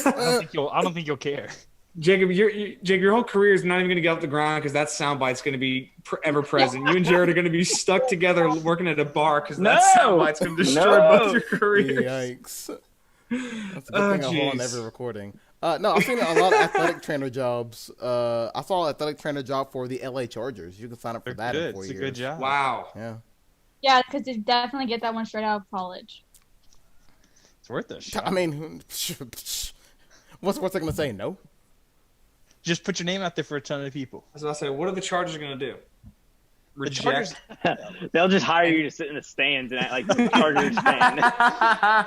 Oh, Jacob, I don't think you'll care. Jacob, your whole career is not even going to get off the ground because that soundbite's going to be ever present. You and Jared are going to be stuck together working at a bar because that No! soundbite's going to destroy No! both your careers. Yikes. That's a good Oh, thing I hold on jeez. every recording. No, I've seen a lot of athletic trainer jobs. I saw an athletic trainer job for the LA Chargers. You can sign up for They're that in good. 4 It's a years. good job. Wow. Yeah. Yeah, because you definitely get that one straight out of college. It's worth a shot. I mean, what's I gonna say? No. Just put your name out there for a ton of people. That's what I say. What are the Chargers going to do? The Reject? Chargers, They'll just hire you to sit in the stands and act like the Chargers fan.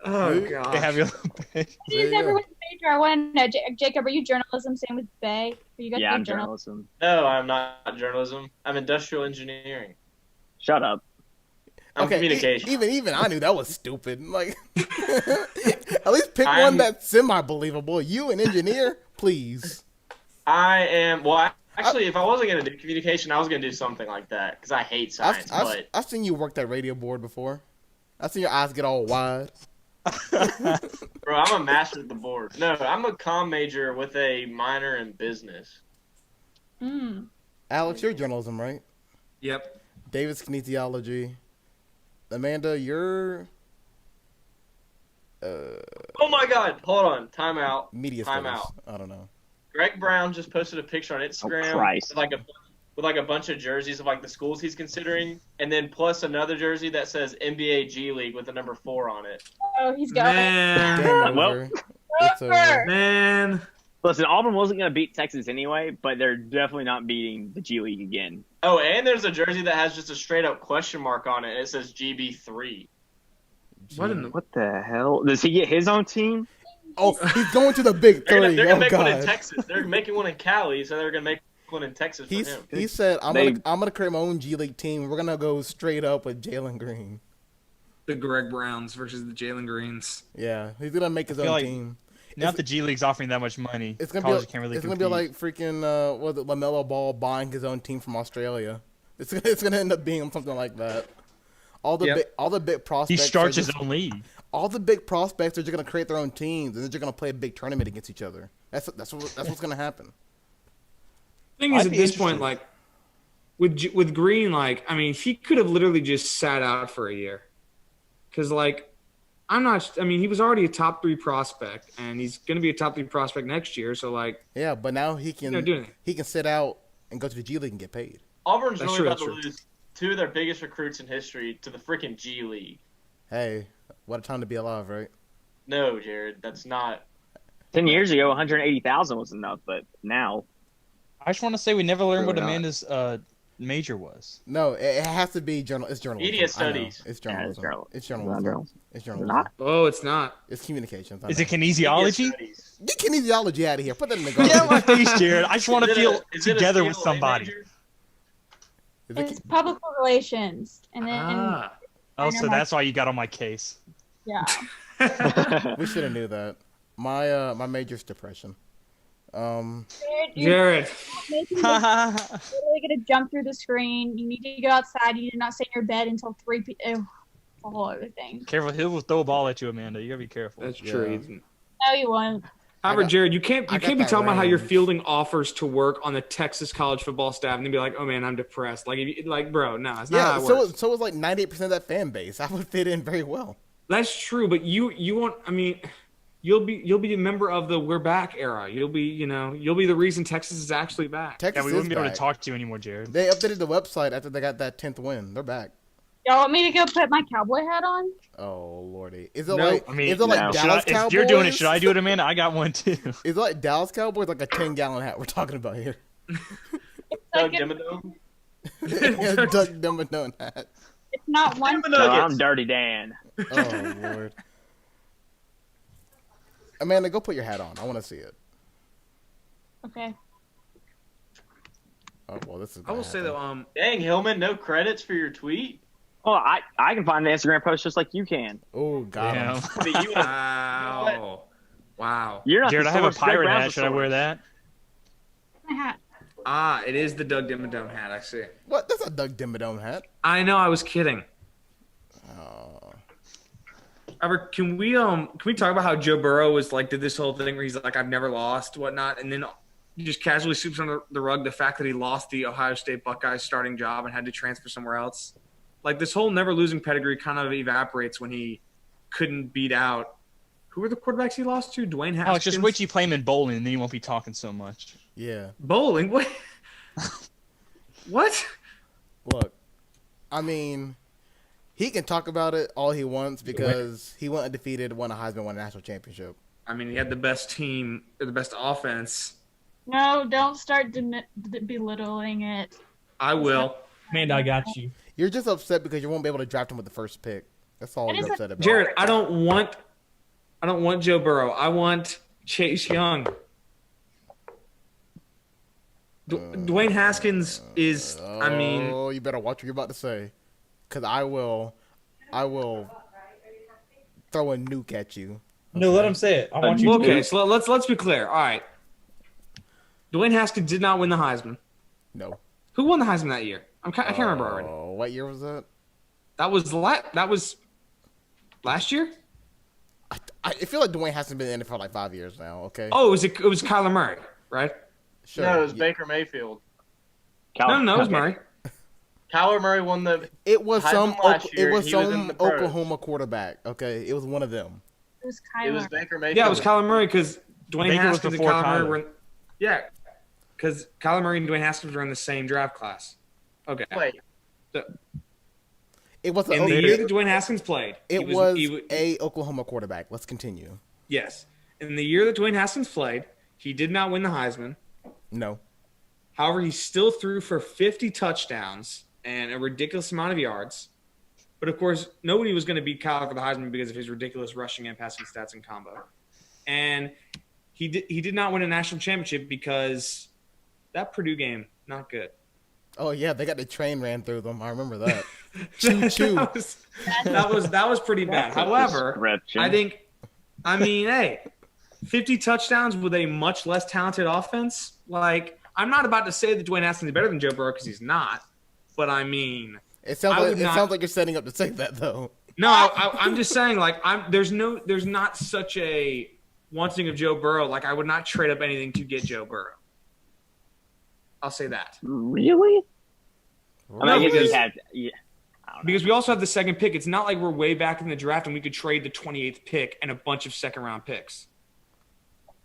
Oh They gosh. have you a little bit. What is everyone's major? I want to know. Jacob, are you journalism? Same with Bay. Are you guys Yeah, both I'm journalism. No, I'm not journalism. I'm industrial engineering. Shut up. I'm Okay, communication. even I knew that was stupid. Like, at least pick I'm- one that's semi-believable. You an engineer, please. I am. Well, actually, if I wasn't gonna do communication, I was gonna do something like that because I hate science. but I've seen you work that radio board before. I've seen your eyes get all wide. bro, I'm a master at the board. No, I'm a comm major with a minor in business. Mm. Alex, you're journalism, right? Yep. David's kinesiology. Amanda, you're Oh my God! Hold on. Time out. media Time studies. out. I don't know. Greg Brown just posted a picture on Instagram Christ. with like a bunch of jerseys of like the schools he's considering, and then plus another jersey that says NBA G League with the number 4 on it. Oh, he's going. Man. Game Well- over. It's over. Man. Listen, Auburn wasn't going to beat Texas anyway, but they're definitely not beating the G League again. Oh, and there's a jersey that has just a straight up question mark on it. It says GB3. What in the What the hell? Does he get his own team? Oh, he's going to the big They're three. gonna Oh make one in God. Texas. They're making one in Cali, so they're gonna make one in Texas for him. He said, I'm They- gonna create my own G League team. We're gonna go straight up with Jalen Green. the Greg Browns versus the Jalen Greens? Yeah, he's gonna make his I feel own like- team. Not the G League's offering that much money. It's gonna College be can't really it's gonna compete. be like freaking what was it, LaMelo Ball buying his own team from Australia. It's gonna end up being something like that. All the big He prospects. starts are his just- own league. All the big prospects are just gonna create their own teams, and they're just gonna play a big tournament against each other. That's what's gonna happen. Thing is, I'd at be this point, interested. like with Green, like I mean, he could have literally just sat out for a year, because like I'm not. I mean, he was already a top 3 prospect, and he's going to be a top 3 prospect next year. So like, Yeah, but now he can not doing it. he can sit out and go to the G League and get paid. Auburn's That's really true, about that's to true. lose 2 of their biggest recruits in history to the freaking G League. Hey, what a time to be alive, right? No, Jared, that's not. 10 years ago, 180,000 was enough, but now I just want to say we never learned what Really not. Amanda's major was. No, it has to be it's journalism. Media I know. studies. It's Yeah, journalism. it's journalism. It's It's journalism. not It's journalism. not. oh, it's not. It's communications. I Is know. it kinesiology? Media studies. Get kinesiology out of here. Put that in the garbage. Get out my face, Jared. I just want to Is it feel a- is it a together with CLA somebody. major? Is it It's public relations, and then Ah. Oh, so that's why you got on my case. yeah. we should have knew that. My major's depression. Jared. You're literally gonna jump through the screen. You need to go outside. You need to not stay in your bed until 3 p.m. The whole other thing. Careful, he'll throw a ball at you, Amanda. You gotta be careful. That's Yeah. true. No, you won't. However, got- Jared, you can't I be got that talking about how you're range. fielding offers to work on the Texas college football staff and then be like, oh man, I'm depressed. Like, if you, like, bro, no, it's not Yeah, how it works. so is like 98% of that fan base. I would fit in very well. That's true, but you won't. I mean, you'll be a member of the "We're Back" era. You'll be the reason Texas is actually back. Texas Yeah, we is wouldn't be able back. to talk to you anymore, Jared. They updated the website after they got that 10th win. They're back. Y'all want me to go put my cowboy hat on? Oh lordy, is it No, like I mean, is it like no. Dallas If Cowboys? you're doing it, should I do it, Amanda? I got one too. Is it like Dallas Cowboys, like a 10-gallon hat we're talking about here? Doug Like, Dimmadome? Yeah, Doug Dimmadome hat. it's not one. No, I'm Dirty Dan. Oh lord. Amanda, go put your hat on. I want to see it. Okay. Oh well, this is. I will gonna say happen. though, Dang, Hillman, no credits for your tweet? Oh, I can find the Instagram post just like you can. Oh god. Damn. I mean, you wow. You're not Jared, the I have a source. Greg pirate Brown's hat. the Should I wear source. that? My hat. Ah, it is the Doug Dimmadome hat. I see. What? That's a Doug Dimmadome hat. I know. I was kidding. Oh. However, can we talk about how Joe Burrow was like did this whole thing where he's like I've never lost whatnot, and then he just casually sweeps under the rug the fact that he lost the Ohio State Buckeyes starting job and had to transfer somewhere else. Like this whole never losing pedigree kind of evaporates when he couldn't beat out. Who were the quarterbacks he lost to? Dwayne Haskins. Alex, just wait till you play him in bowling, and then you won't be talking so much. Yeah. Bowling. What? What? Look, I mean, he can talk about it all he wants because he went undefeated, won a Heisman, won a national championship. I mean, he had the best team or the best offense. No, don't start belittling it. I will. Amanda, I got you. You're just upset because you won't be able to draft him with the first pick. That's all That I'm is upset about. Jared, I don't want Joe Burrow. I want Chase Young. Dwayne Haskins is. I mean, Oh, you better watch what you're about to say, because I will throw a nuke at you. No, let him say it. I want you to. okay. So let's be clear. All right. Dwayne Haskins did not win the Heisman. No. Who won the Heisman that year? I can't remember already. Oh, what year was that? That was last year. I feel like Dwayne hasn't been in it for like 5 years now. Okay. Oh, it was Kyler Murray, right? Sure. No, it was Baker Mayfield. No, it was Murray. Kyler Murray won the. It was some. Heisman last year, It was he was in some the pros. Oklahoma quarterback. Okay, it was one of them. It was It was Kyler. Baker Mayfield. Yeah, it was Kyler Murray because Dwayne Baker was Haskins and before Kyler Murray Kyler. were. Yeah, because Kyler Murray and Dwayne Haskins were in the same draft class. Okay. Wait, It was In the year that Dwayne Haskins played, It he was he a Oklahoma quarterback. Let's continue. yes. In the year that Dwayne Haskins played, he did not win the Heisman. No. However, he still threw for 50 touchdowns and a ridiculous amount of yards. But of course, nobody was going to beat Kyler for the Heisman because of his ridiculous rushing and passing stats in combo. And he did not win a national championship because that Purdue game, not good. Oh yeah, they got the train ran through them. I remember that. Choo choo. that was pretty bad. However, I mean, hey, 50 touchdowns with a much less talented offense. Like, I'm not about to say that Dwayne Haskins is better than Joe Burrow because he's not. But I mean, It sounds like you're setting up to say that though. no, I'm just saying, like, there's not such a wanting of Joe Burrow. Like, I would not trade up anything to get Joe Burrow. I'll say that. Really? I mean, I guess because- he had. Yeah. I don't know. Because we also have the second pick. It's not like we're way back in the draft and we could trade the 28th pick and a bunch of second-round picks.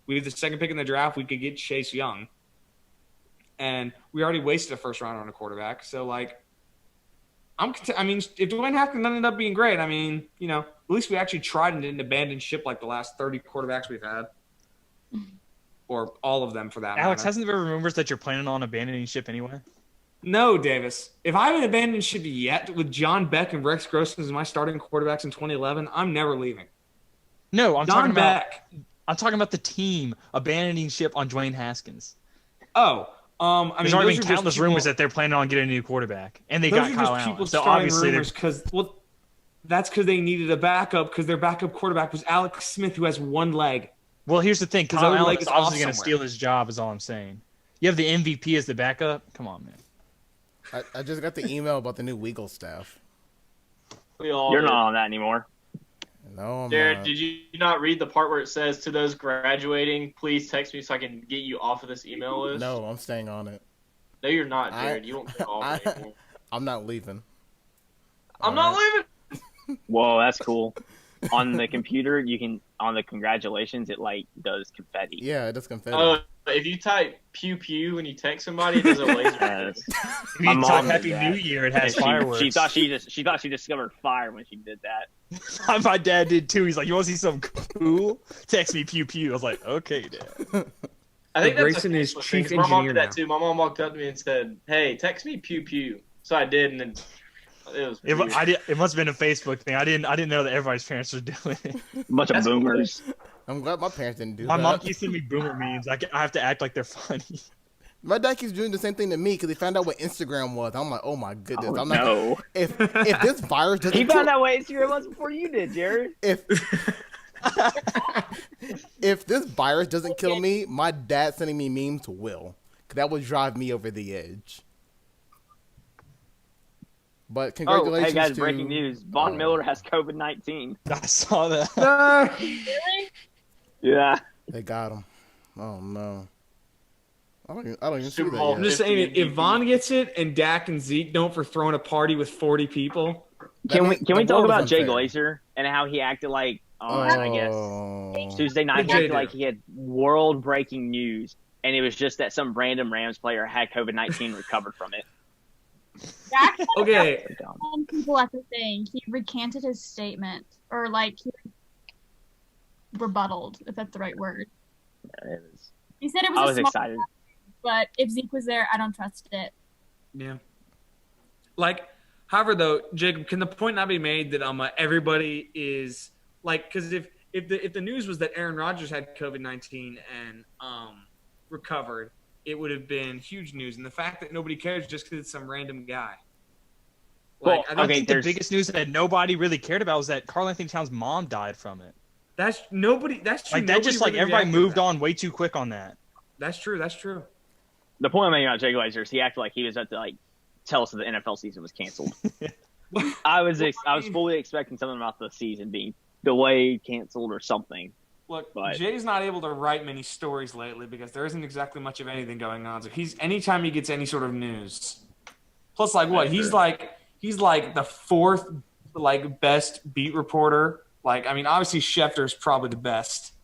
We have the second pick in the draft. We could get Chase Young. And we already wasted a first round on a quarterback. So, like, if Dwayne Haskins ended up being great, I mean, you know, at least we actually tried and didn't abandon ship like the last 30 quarterbacks we've had. Or all of them, for that Alex, matter. hasn't there been rumors that you're planning on abandoning ship anyway? No, Davis. If I haven't abandoned ship yet with John Beck and Rex Grossman as my starting quarterbacks in 2011, I'm never leaving. No, I'm talking Beck. about the team abandoning ship on Dwayne Haskins. Oh, There's already been countless rumors that they're planning on getting a new quarterback, and they got Kyle Allen. So obviously, that's because they needed a backup because their backup quarterback was Alex Smith, who has one leg. Well, here's the thing: His Kyle other Allen leg is is obviously off going to somewhere. steal his job. Is all I'm saying. You have the MVP as the backup. Come on, man. I just got the email about the new Weagle staff. You're not on that anymore. No, I'm Jared, not. did you not read the part where it says to those graduating, please text me so I can get you off of this email list? No, I'm staying on it. No, you're not, Jared. You won't get off it anymore. I'm not leaving. I'm not leaving. Whoa, that's cool. On the computer, you can on the congratulations, it like does confetti. Yeah, it does confetti. If you type pew pew when you text somebody, it does a laser. Yes. If My you mom type did Happy that. New Year, it has And fireworks. She thought she discovered fire when she did that. My dad did too. He's like, "You want to see something cool? Text me pew pew." I was like, "Okay, Dad." I think that's Grayson a is Facebook chief thing, 'cause my mom engineer did that now. too. My mom walked up to me and said, "Hey, text me pew pew." So I did, and then it was. It, weird. it must have been a Facebook thing. I didn't know that everybody's parents were doing it. Bunch of That's cool. boomers. I'm glad my parents didn't do My that. mom keeps sending me boomer memes. I have to act like they're funny. My dad keeps doing the same thing to me because he found out what Instagram was. I'm like, oh my goodness. Oh, I'm like, no. if this virus doesn't He found out what Instagram was before you did, Jared. if if this virus doesn't kill me, my dad sending me memes will. 'Cause that would drive me over the edge. But Oh, congratulations hey guys! to Breaking news: Von Miller has COVID-19. I saw that. Yeah. They got him. Oh no. I don't even see Super that Bowl yet. I'm just saying, if Vaughn gets it and Dak and Zeke don't for throwing a party with 40 people, Can we the talk world is about Jay unfair. Glazer and how he acted like I guess Oh. Tuesday night? What He did Jay acted do? like he had world breaking news, and it was just that some random Rams player had COVID-19 and recovered from it. Dak had okay, 10 people at the thing. He recanted his statement, or like he rebutted, if that's the right word. He said it was. I a was small excited. but if Zeke was there, I don't trust it. yeah. Like, However, though, Jacob, can the point not be made that everybody is like, because if the news was that Aaron Rodgers had COVID-19 and recovered, it would have been huge news. And the fact that nobody cares just because it's some random guy. Like, I think the biggest news that nobody really cared about was that Karl Anthony Towns' mom died from it. That's nobody. That's true. Like that, just like everybody moved on way too quick on that. That's true. That's true. The point I'm making about Jake Glazer is he acted like he was about to like tell us that the NFL season was canceled. I was fully expecting something about the season being delayed, canceled, or something. Look, Jay's not able to write many stories lately because there isn't exactly much of anything going on. So anytime he gets any sort of news. Plus, like what? He's like the fourth best beat reporter. Like, I mean, obviously Schefter's probably the best.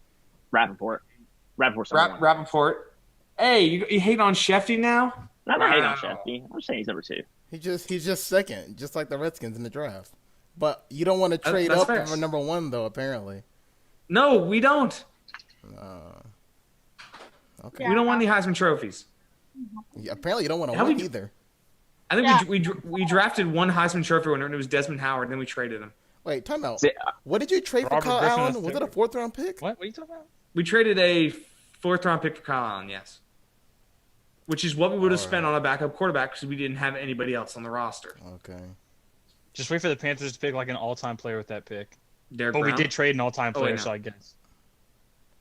Rappaport's Rappaport. Hey, you hate on Shefty now? I'm not hating on Shefty. I'm saying he's number 2. He's just second, just like the Redskins in the draft. But you don't want to trade up for number 1, though. Apparently. No, we don't. Okay. We don't want any Heisman trophies. Yeah, apparently, you don't want to win either. I think we drafted one Heisman Trophy winner, and it was Desmond Howard, and then we traded him. Wait, time out. What did you trade for Kyle Allen? Was it a 4th-round pick? What are you talking about? We traded a 4th-round pick for Kyle Allen, yes. Which is what we would have spent on a backup quarterback because we didn't have anybody else on the roster. Okay. Just wait for the Panthers to pick like an all-time player with that pick. Derek But Brown? we did trade an all-time player, so I guess.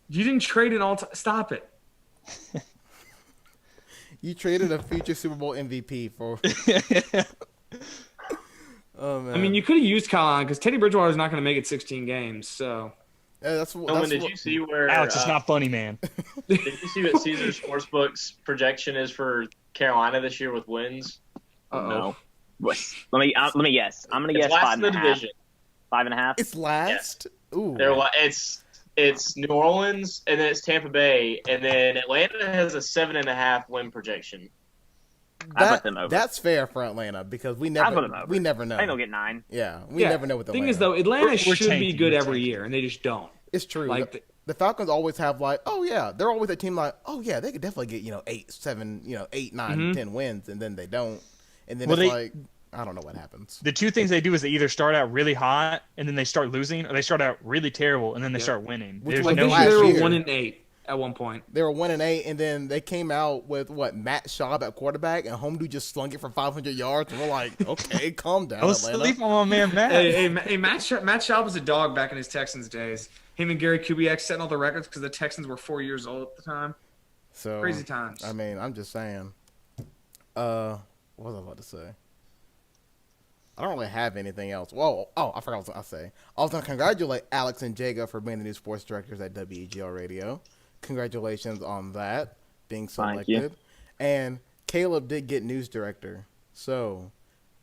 You didn't trade an all-time – stop it. You traded a future Super Bowl MVP for. Oh man! I mean, you could have used Kyle Allen because Teddy Bridgewater is not going to make it 16 games. So. Yeah, did you see where Alex? It's not funny, man. Did you see what Caesar Sportsbook's projection is for Carolina this year with wins? No. Let me guess. I'm going to guess 5.5. 5.5. It's last. Yes. Ooh. It's New Orleans, and then it's Tampa Bay, and then Atlanta has a 7.5 win projection. I put them over. That's fair for Atlanta because we never know. I think they'll get 9. Yeah, we never know what the thing is though. Atlanta should be good every year, and they just don't. It's true. Like the Falcons always have they're always a team like, oh yeah, they could definitely get 8, 7, 8, 9, 10 wins, and then they don't, and then I don't know what happens. The two things they do is they either start out really hot and then they start losing, or they start out really terrible and then they start winning. Which like they were 1-8 at one point. They were 1-8, and then they came out with Matt Schaub at quarterback, and Home Dude just slung it for 500 yards, and we're like, okay, calm down, Atlanta. Sleep on my man Matt. Hey, Matt Schaub was a dog back in his Texans days. Him and Gary Kubiak setting all the records because the Texans were 4 years old at the time. So crazy times. I mean, I'm just saying. What was I about to say? I don't really have anything else. Whoa! Oh, I forgot what I was going to say. I was going to congratulate Alex and Jaga for being the new sports directors at WEGL Radio. Congratulations on that, being selected. And Caleb did get news director. So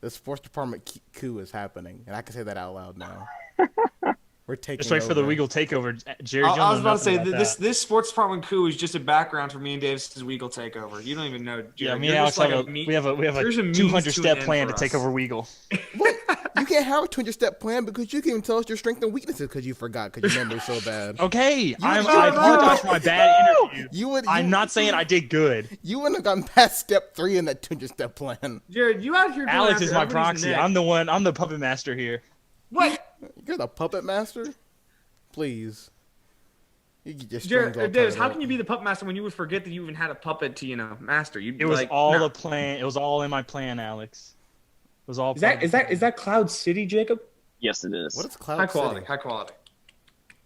the sports department coup is happening. And I can say that out loud now. We're taking Just wait for the Weagle takeover. Jared, I was about to say, this sports department coup is just a background for me and Davis's Weagle takeover. You don't even know. Jared. Yeah, me and Alex have we have a 200-step plan to take over Weagle. What? You can't have a 200-step plan because you can even tell us your strengths and weaknesses because you forgot because your memory's so bad. Okay, I apologize for my bad interview. I'm not saying I did good. You wouldn't have gotten past step 3 in that 200-step plan. Jared, you out here. Alex is my proxy. I'm the puppet master here. What? You're the puppet master? Please. You get your Jared, Davis, how can you be the puppet master when you would forget that you even had a puppet to, master? It was all a plan. It was all in my plan, Alex. It was all. Is that Cloud City, Jacob? Yes, it is. What is Cloud City? High quality.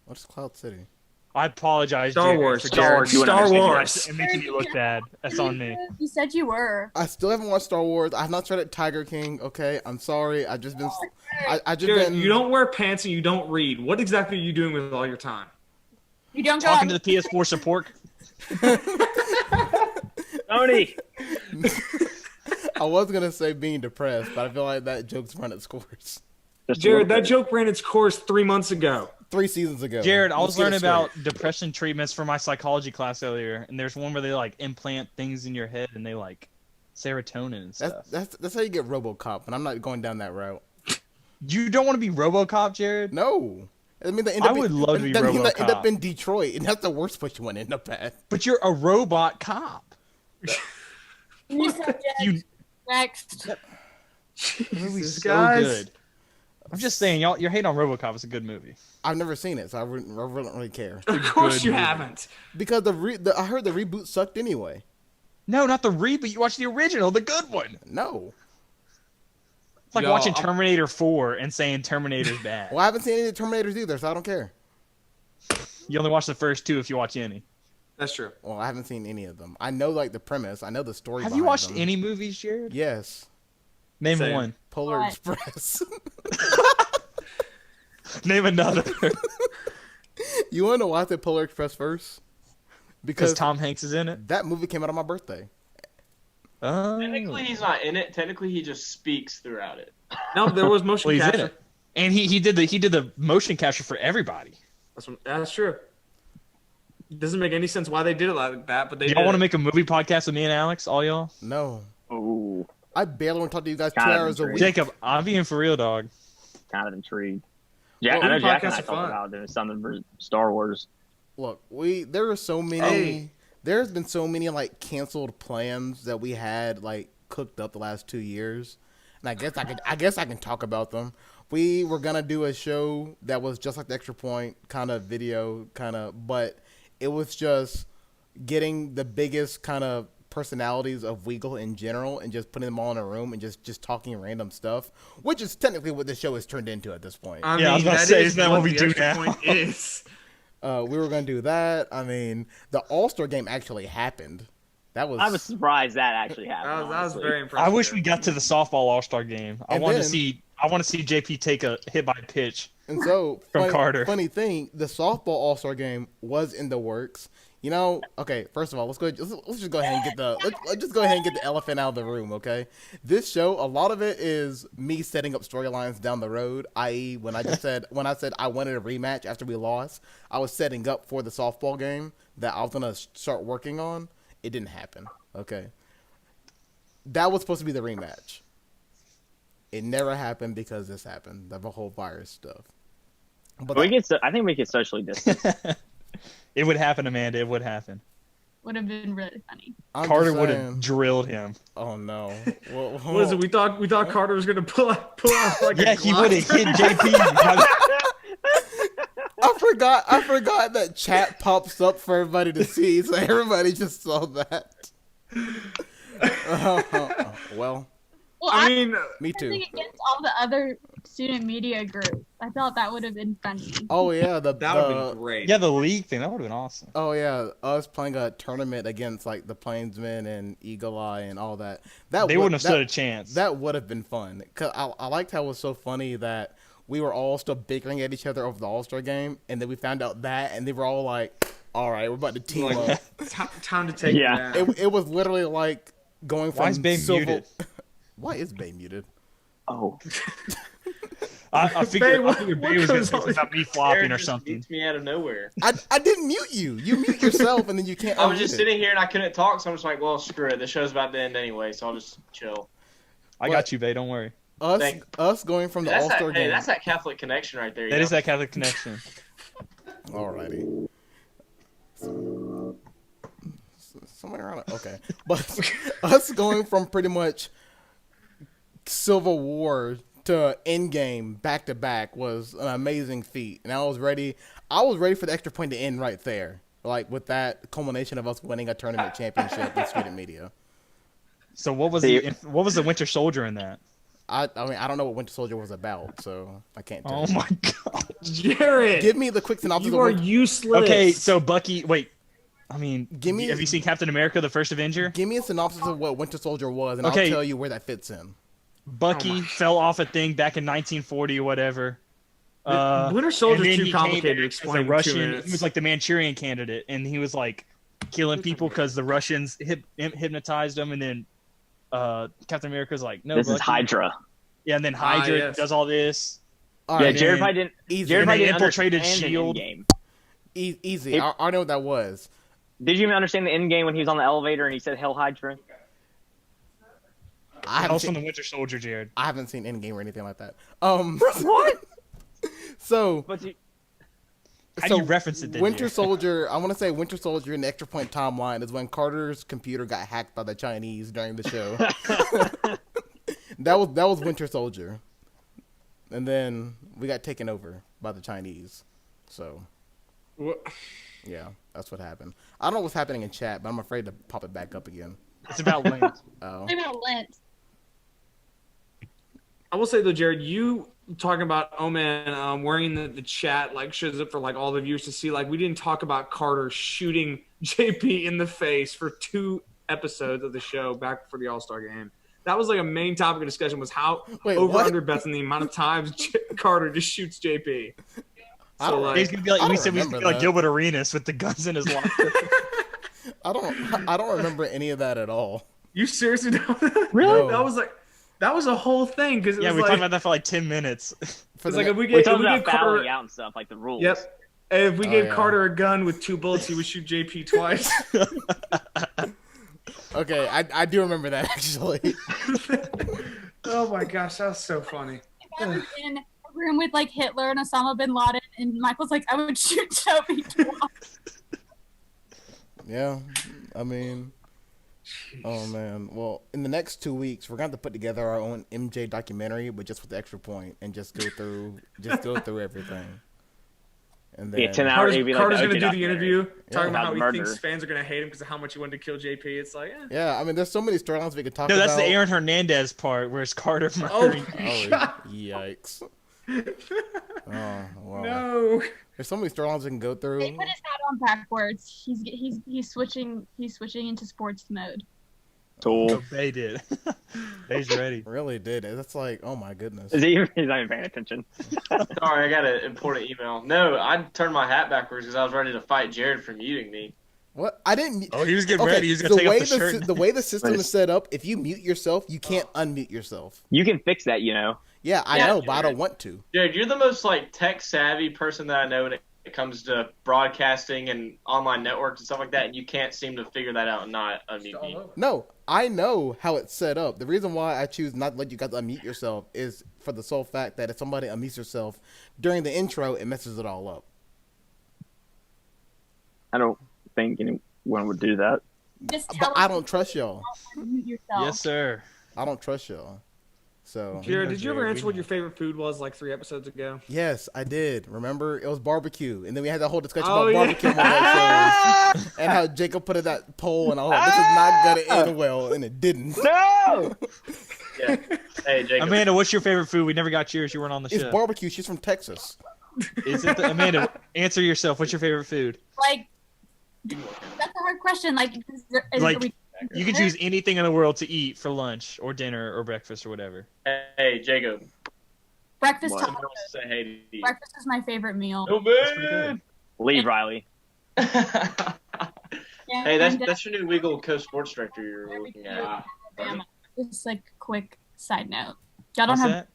What is Cloud City? I apologize. Star Wars. Star Wars. And making you look bad. That's on me. You said you were. I still haven't watched Star Wars. I have not started Tiger King. Okay, I'm sorry. I've just been. Jared, you don't wear pants and you don't read. What exactly are you doing with all your time? You don't talking to the PS4 support. Tony. I was gonna say being depressed, but I feel like that joke's run its course. Jared, that joke ran its course 3 months ago. 3 seasons ago. Jared, I was learning about depression treatments for my psychology class earlier, and there's one where they implant things in your head and they serotonin and stuff. That's how you get RoboCop, and I'm not going down that route. You don't want to be RoboCop, Jared? No. I mean, I would love to be RoboCop. End up in Detroit, and that's the worst place you want to end up at. But you're a robot cop. Next. The movie's Jesus, so guys. good. I'm just saying, y'all, you're hating on RoboCop. It's a good movie. I've never seen it, so I wouldn't really care. Of course good you movie. haven't. Because I heard the reboot sucked anyway. No, not the reboot. You watched the original, the good one. No. It's like Yo, watching Terminator 4 and saying Terminator's bad. Well, I haven't seen any of the Terminators either, so I don't care. You only watch the first 2 if you watch any. That's true. Well, I haven't seen any of them. I know like the premise. I know the story. Have you behind watched them. any movies, Jared? Yes. Name Same. one. Polar What? Express. Name another. You want to watch the Polar Express first? Because Tom Hanks is in it. that movie came out on my birthday. Technically, he's not in it. Technically, he just speaks throughout it. No, there was motion Well, he's in capture. it. And he did the motion capture for everybody. That's true. It doesn't make any sense why they did it like that, but they Do did. y'all want to make a movie podcast with me and Alex, all y'all? No. Ooh, I barely want to talk to you guys 2 Kind of hours a week. intrigued. Jacob, I'm being for real, dog. kind of intrigued. Yeah, Well, I know movie Jack and podcasts I are talked fun. about doing something for Star Wars. Look, there are so many. Hey. There's been so many like canceled plans that we had like cooked up the last 2 years, and I guess I can talk about them. We were gonna do a show that was just like the Extra Point kind of video, but it was just getting the biggest kind of personalities of Weagle in general and just putting them all in a room and just talking random stuff, which is technically what the show has turned into at this point. I Yeah, I was mean, about to that say, is isn't that what we the do Extra now? Point is. We were gonna do that. I mean, the All-Star game actually happened. I was surprised that actually That happened. was honestly. very impressive. I wish we got to the softball All-Star game. I And want to then- see JP take a hit by pitch. And so, From Carter. funny thing, the softball All-Star game was in the works. You know, okay. First of all, let's just go ahead and get let's just go ahead and get the elephant out of the room. Okay, this show, a lot of it is me setting up storylines down the road. I.e., when I said I wanted a rematch after we lost, I was setting up for the softball game that I was gonna start working on. It didn't happen. Okay, that was supposed to be the rematch. It never happened because this happened, the whole virus stuff. But I think we get socially distant. It would happen, Amanda. It would happen. Would have been really funny. I'm Carter just would saying- have drilled him. Oh no! Well, What is it? We thought Carter was gonna pull out like Yeah, a he Glock. would have hit JP. I forgot that chat pops up for everybody to see, so everybody just saw that. Well, Well, I mean, me too. think against all the other student media groups. I thought that would have been funny. Oh yeah, that would have been great. Yeah, the league thing. That would have been awesome. Oh yeah, us playing a tournament against like the Plainsmen and Eagle Eye and all that. They wouldn't have stood a chance. That would have been fun. Cause I liked how it was so funny that we were all still bickering at each other over the All-Star game, and then we found out that, and they were all like, "All right, we're about to team Like, up." time to take Yeah. it down. It was literally like going from Why is Bay muted? Why is Bay muted? Oh, I figured what Bay was going goes to on? say about me flopping Aaron or just something. beats me out of nowhere. I didn't mute you. You mute yourself, and then you can't. I was unmute just it. sitting here and I couldn't talk, so I'm just like, well, screw it. The show's about to end anyway, so I'll just chill. I got you, Bay. Don't worry. Us going from the That's All-Star that, game. hey, that's that Catholic connection right there. That is that Catholic connection. Alrighty. Somewhere around it. Okay. But us going from pretty much Civil War to Endgame back to back was an amazing feat. And I was ready for the Extra Point to end right there. Like with that culmination of us winning a tournament championship in student media. So what was the Winter Soldier in that? I mean, I don't know what Winter Soldier was about, so I can't tell Oh you. my god. Jared, Give me the quick synopsis you of are Winter useless. Okay, so Bucky. Wait. I mean, Give me- have you seen Captain America: The First Avenger? Give me a synopsis of what Winter Soldier was, and Okay. I'll tell you where that fits in. Bucky fell off a thing back in 1940 or whatever. Winter Soldier's and then too he complicated came to back explain as in a 2 Russian. minutes. He was like the Manchurian candidate, and he was like killing people because the Russians hypnotized him. And then Captain America's like, "No, this is Bucky." Hydra. Yeah, and then Hydra yes. does all this. All Yeah, right, Jared man. probably didn't. Easy. Jared And probably they didn't infiltrated understand S.H.I.E.L.D.. the Endgame. Easy. I know what that was. Did you even understand the end game when he was on the elevator and he said "Hell Hydra"? I haven't Also, seen, the Winter Soldier, Jared. I haven't seen Endgame or anything like that. What? So But you, How do you reference it then, Winter Jared? Soldier. I want to say Winter Soldier in the Extra Point timeline is when Carter's computer got hacked by the Chinese during the show. That was Winter Soldier, and then we got taken over by the Chinese. So, yeah, that's what happened. I don't know what's happening in chat, but I'm afraid to pop it back up again. It's about Lent. Oh, It's about Lent. I will say though, Jared, you talking about wearing the chat like shows up for like all the viewers to see. Like we didn't talk about Carter shooting JP in the face for 2 episodes of the show back for the All-Star game. That was like a main topic of discussion was how over-under bets and the amount of times Carter just shoots JP. So like, he's gonna be like we said, he's gonna be like Gilbert Arenas with the guns in his locker. I don't remember any of that at all. You seriously don't? Really? No. That was a whole thing because we talked about that for like 10 minutes. It's like we talked about fouling out and stuff, like the rules. Yep. And if we gave Carter a gun with 2 bullets, he would shoot JP twice. Okay, I do remember that actually. Oh my gosh, that was so funny. I was in a room with like Hitler and Osama bin Laden, and Michael's like, I would shoot Toby twice. Yeah, I mean, oh man. Well, in the next 2 weeks, we're going to put together our own MJ documentary, but just with the extra point, and just go through everything. And then 10 hours. Carter's going to do the interview, talking about how he murder. thinks fans are going to hate him because of how much he wanted to kill JP. It's like, yeah, I mean, there's so many storylines we could talk about. No, that's the Aaron Hernandez part, where it's Carter murdering. Yikes. Oh, wow. No. There's so many storylines we can go through. They put his hat on backwards. He's switching into sports mode. Cool. They did. They's ready. Really did. That's like, oh my goodness. He's not even paying attention. Sorry, I got an important email. No, I turned my hat backwards because I was ready to fight Jared for muting me. What? I didn't. Oh, he was getting ready. He was gonna take off the shirt. The way the system is set up, if you mute yourself, you can't unmute yourself. You can fix that, you know. Yeah, I know, but I don't want to. Jared, you're the most like tech savvy person that I know when it comes to broadcasting and online networks and stuff like that, and you can't seem to figure that out and not unmute me. No, I know how it's set up. The reason why I choose not to let you guys unmute yourself is for the sole fact that if somebody unmutes yourself during the intro, it messes it all up. I don't think anyone would do that. Just But I don't trust y'all. Mute yourself. Yes, sir. I don't trust y'all. So, Jared, did you ever answer what your favorite food was like 3 episodes ago? yes, I did. Remember, it was barbecue, and then we had that whole discussion Oh, about yeah. barbecue on that show, and how Jacob put in that poll, and I was like, "This is not gonna end well," and it didn't. No! Yeah. Hey, Jacob. Amanda, what's your favorite food? We never got yours. You weren't on the It's show. barbecue. She's from Texas. Is it Amanda? Answer yourself. What's your favorite food? Like, that's a hard question. Like, You can choose anything in the world to eat for lunch or dinner or breakfast or whatever. Hey, Jacob. breakfast What? tacos. Say hey to you. Breakfast is my favorite meal. Oh, man. Leave, Riley. Yeah, Hey, and, that's your new Weagle co-sports director you're looking at. Alabama. Just like quick side note. Y'all don't What's have that?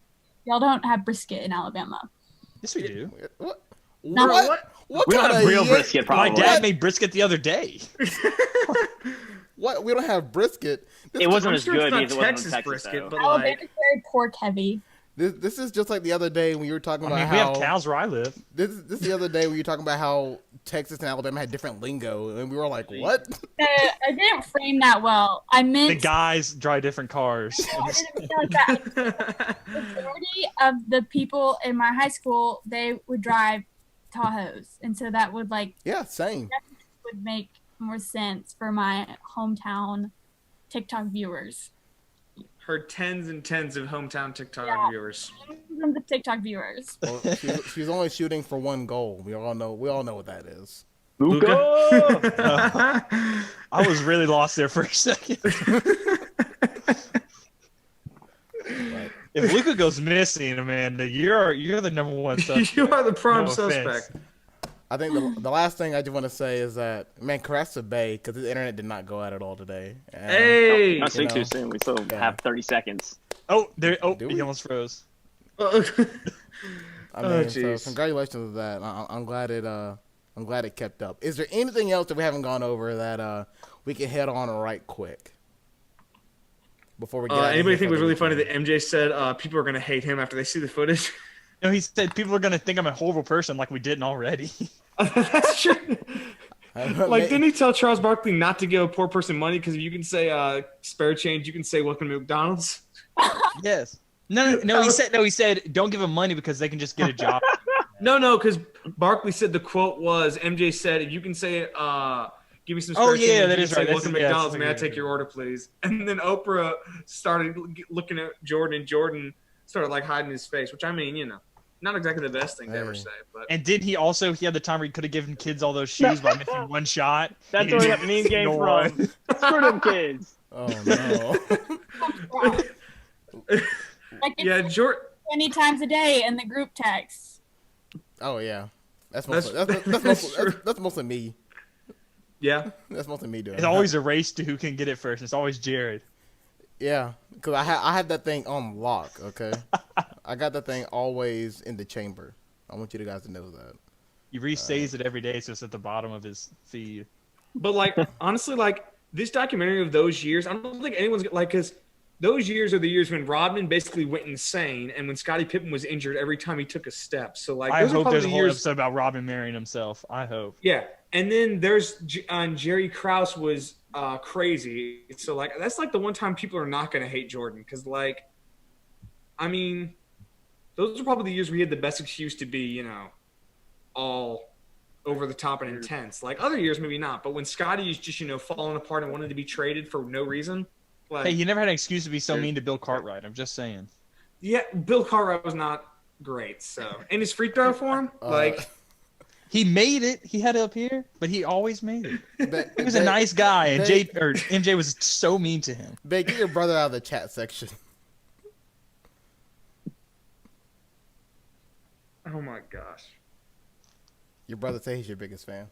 y'all don't have brisket in Alabama. Yes, we do. What? No. What We don't kind have of real yank- brisket, My probably. dad made brisket the other day. What? We don't have brisket. It wasn't I'm as sure good it's not because it wasn't Texas in Texas, brisket, though. but Alabama's like, very pork heavy. This is just like the other day when you were talking about I mean, how we have cows where I live. This is the other day when you were talking about how Texas and Alabama had different lingo, and we were like, "What?" I didn't frame that well. I meant The guys drive different cars. I didn't mean it like that. The majority of the people in my high school, they would drive Tahoes, and so that would Yeah, same. would make more sense for my hometown TikTok viewers. her tens and tens of hometown TikTok Yeah. viewers. The TikTok viewers. Well, she's only shooting for one goal. We all know what that is. I was really lost there for a second. If Luca goes missing, Amanda, you're the number one suspect. You are the prime No suspect. offense. I think the last thing I just want to say is that, man, congrats to Bay, because his internet did not go out at all today. And, Hey! Not speak You know. too soon. We still Yeah. have 30 seconds. Oh, there. Oh, Do he we? almost froze. I mean, Oh, so jeez. congratulations to that. I'm glad it kept up. Is there anything else that we haven't gone over that we can head on right quick before we get? out of Anybody here think it for was the really funny that weekend? MJ said people are going to hate him after they see the footage? No, he said people are gonna think I'm a horrible person, like we didn't already. That's true. Like, May- didn't he tell Charles Barkley not to give a poor person money? Because if you can say spare change, you can say welcome to McDonald's. Yes. No. He said don't give them money because they can just get a job. No, because Barkley said the quote was MJ said, if you can say give me some spare Oh, yeah, change, that you is can say, right. welcome to That's McDonald's, may I right. take your order, please? And then Oprah started looking at Jordan, and Jordan started like hiding his face, which I mean, not exactly the best thing to ever say. But And did he had the time where he could have given kids all those shoes by missing one shot? That's where that meme came from. Screw them kids. Oh no. Like yeah, Jordan. 20 times a day in the group text. Oh yeah. That's mostly me. Yeah. That's mostly me doing. It's always a race to who can get it first. It's always Jared. Yeah, because I had that thing on lock. Okay, I got that thing always in the chamber. I want you guys to know that. He re-says it every day, so it's at the bottom of his feed. But like honestly, like this documentary of those years, I don't think anyone's like because those years are the years when Rodman basically went insane, and when Scottie Pippen was injured every time he took a step. So like, I those are hope probably there's a the whole years. episode about Robin marrying himself. I hope. Yeah, and then there's Jerry Krause was crazy. So like that's like the one time people are not gonna hate Jordan because like, I mean, those are probably the years where he had the best excuse to be all over the top and intense. Like other years maybe not, but when Scottie is just falling apart and wanted to be traded for no reason. Like, Hey, he never had an excuse to be so mean to Bill Cartwright. I'm just saying. yeah, Bill Cartwright was not great. So and his free throw form, like. He made it. He had it up here, but he always made it. But, He was a nice guy, and MJ was so mean to him. Babe, get your brother out of the chat section. Oh my gosh. Your brother says he's your biggest fan.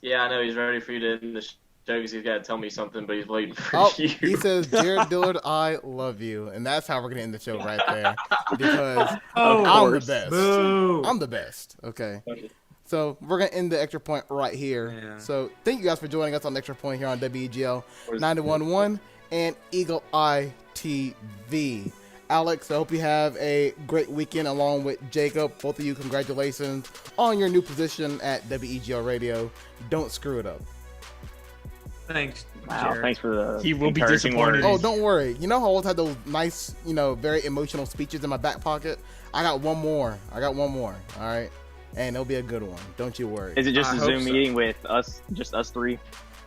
Yeah, I know he's ready for you to end the show because he's got to tell me something, but he's waiting for Oh, you. he says, Jared Dillard, I love you. And that's how we're going to end the show right there. Because I'm the best. Boo. I'm the best. Okay. So we're going to end the extra point right here. Yeah. So thank you guys for joining us on Extra Point here on WEGL 91.1 and Eagle Eye TV. Alex, I hope you have a great weekend along with Jacob. Both of you, congratulations on your new position at WEGL Radio. Don't screw it up. Thanks. Wow, Jared. thanks for the He will be encouraging disappointed. words. Oh, don't worry. You know how I always had those nice, very emotional speeches in my back pocket? I got one more. All right? And it'll be a good one. Don't you worry. Is it just I a hope Zoom so. meeting with us, just us three?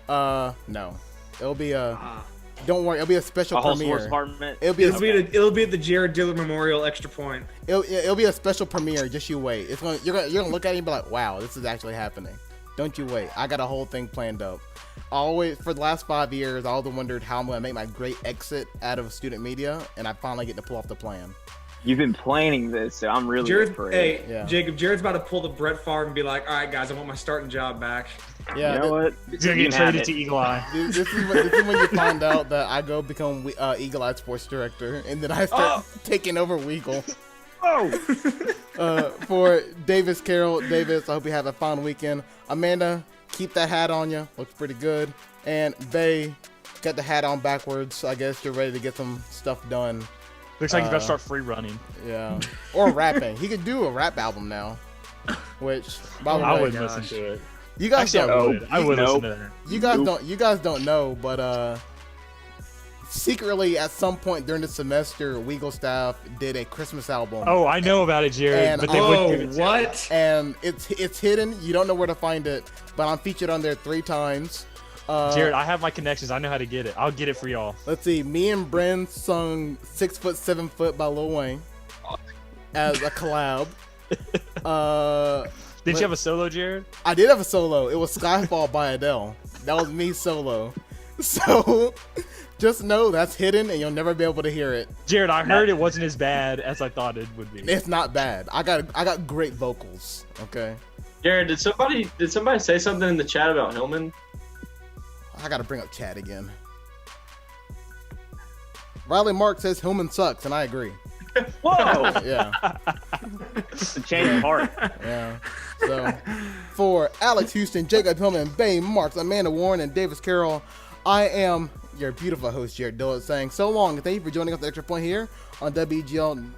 No. It'll be don't worry. It'll be a special A whole premiere. sports department? It'll be at the Jared Dillard Memorial Extra Point. It'll be a special premiere. Just you wait. You're gonna look at it and be like, wow, this is actually happening. Don't you wait. I got a whole thing planned up. Always for the last 5 years, I always wondered how I'm gonna make my great exit out of student media, and I finally get to pull off the plan. You've been planning this, so I'm really afraid. Hey, Yeah. Jacob, Jared's about to pull the Brett Favre and be like, all right, guys, I want my starting job back. Yeah. You know what? He's gonna You get can have traded it. to Eagle Eye. This is when you find out that I go become Eagle Eye Sports Director, and then I start taking over Weagle. For Davis Carroll, Davis, I hope you have a fun weekend. Amanda, keep that hat on you. Looks pretty good. And Bay, got the hat on backwards. I guess you're ready to get some stuff done. Looks like he's about to start free running. Yeah. Or rapping. He could do a rap album now. Which, by the I way, wouldn't listen to it. you guys Actually, don't. I would Nope. listen to that. You guys don't know, but secretly at some point during the semester, Weagle staff did a Christmas album. Oh, I know about it, Jared. And But they wouldn't give it to me. What? And it's hidden. You don't know where to find it, but I'm featured on there 3 times. Jared, I have my connections. I know how to get it. I'll get it for y'all. Let's see. Me and Bren sung 6 Foot 7 Foot by Lil Wayne as a collab. Did you have a solo, Jared? I did have a solo. It was Skyfall by Adele. That was me solo. So just know that's hidden and you'll never be able to hear it. Jared, I heard it wasn't as bad as I thought it would be. It's not bad. I got great vocals. Okay. Jared, did somebody say something in the chat about Hillman? I gotta bring up Chad again. Riley Mark says Hillman sucks, and I agree. Whoa! Yeah. It's a change of heart. Yeah. So, for Alex Houston, Jacob Hillman, Bay Marks, Amanda Warren, and Davis Carroll, I am your beautiful host, Jared Dillard, saying so long, and thank you for joining us at Extra Point here on WGL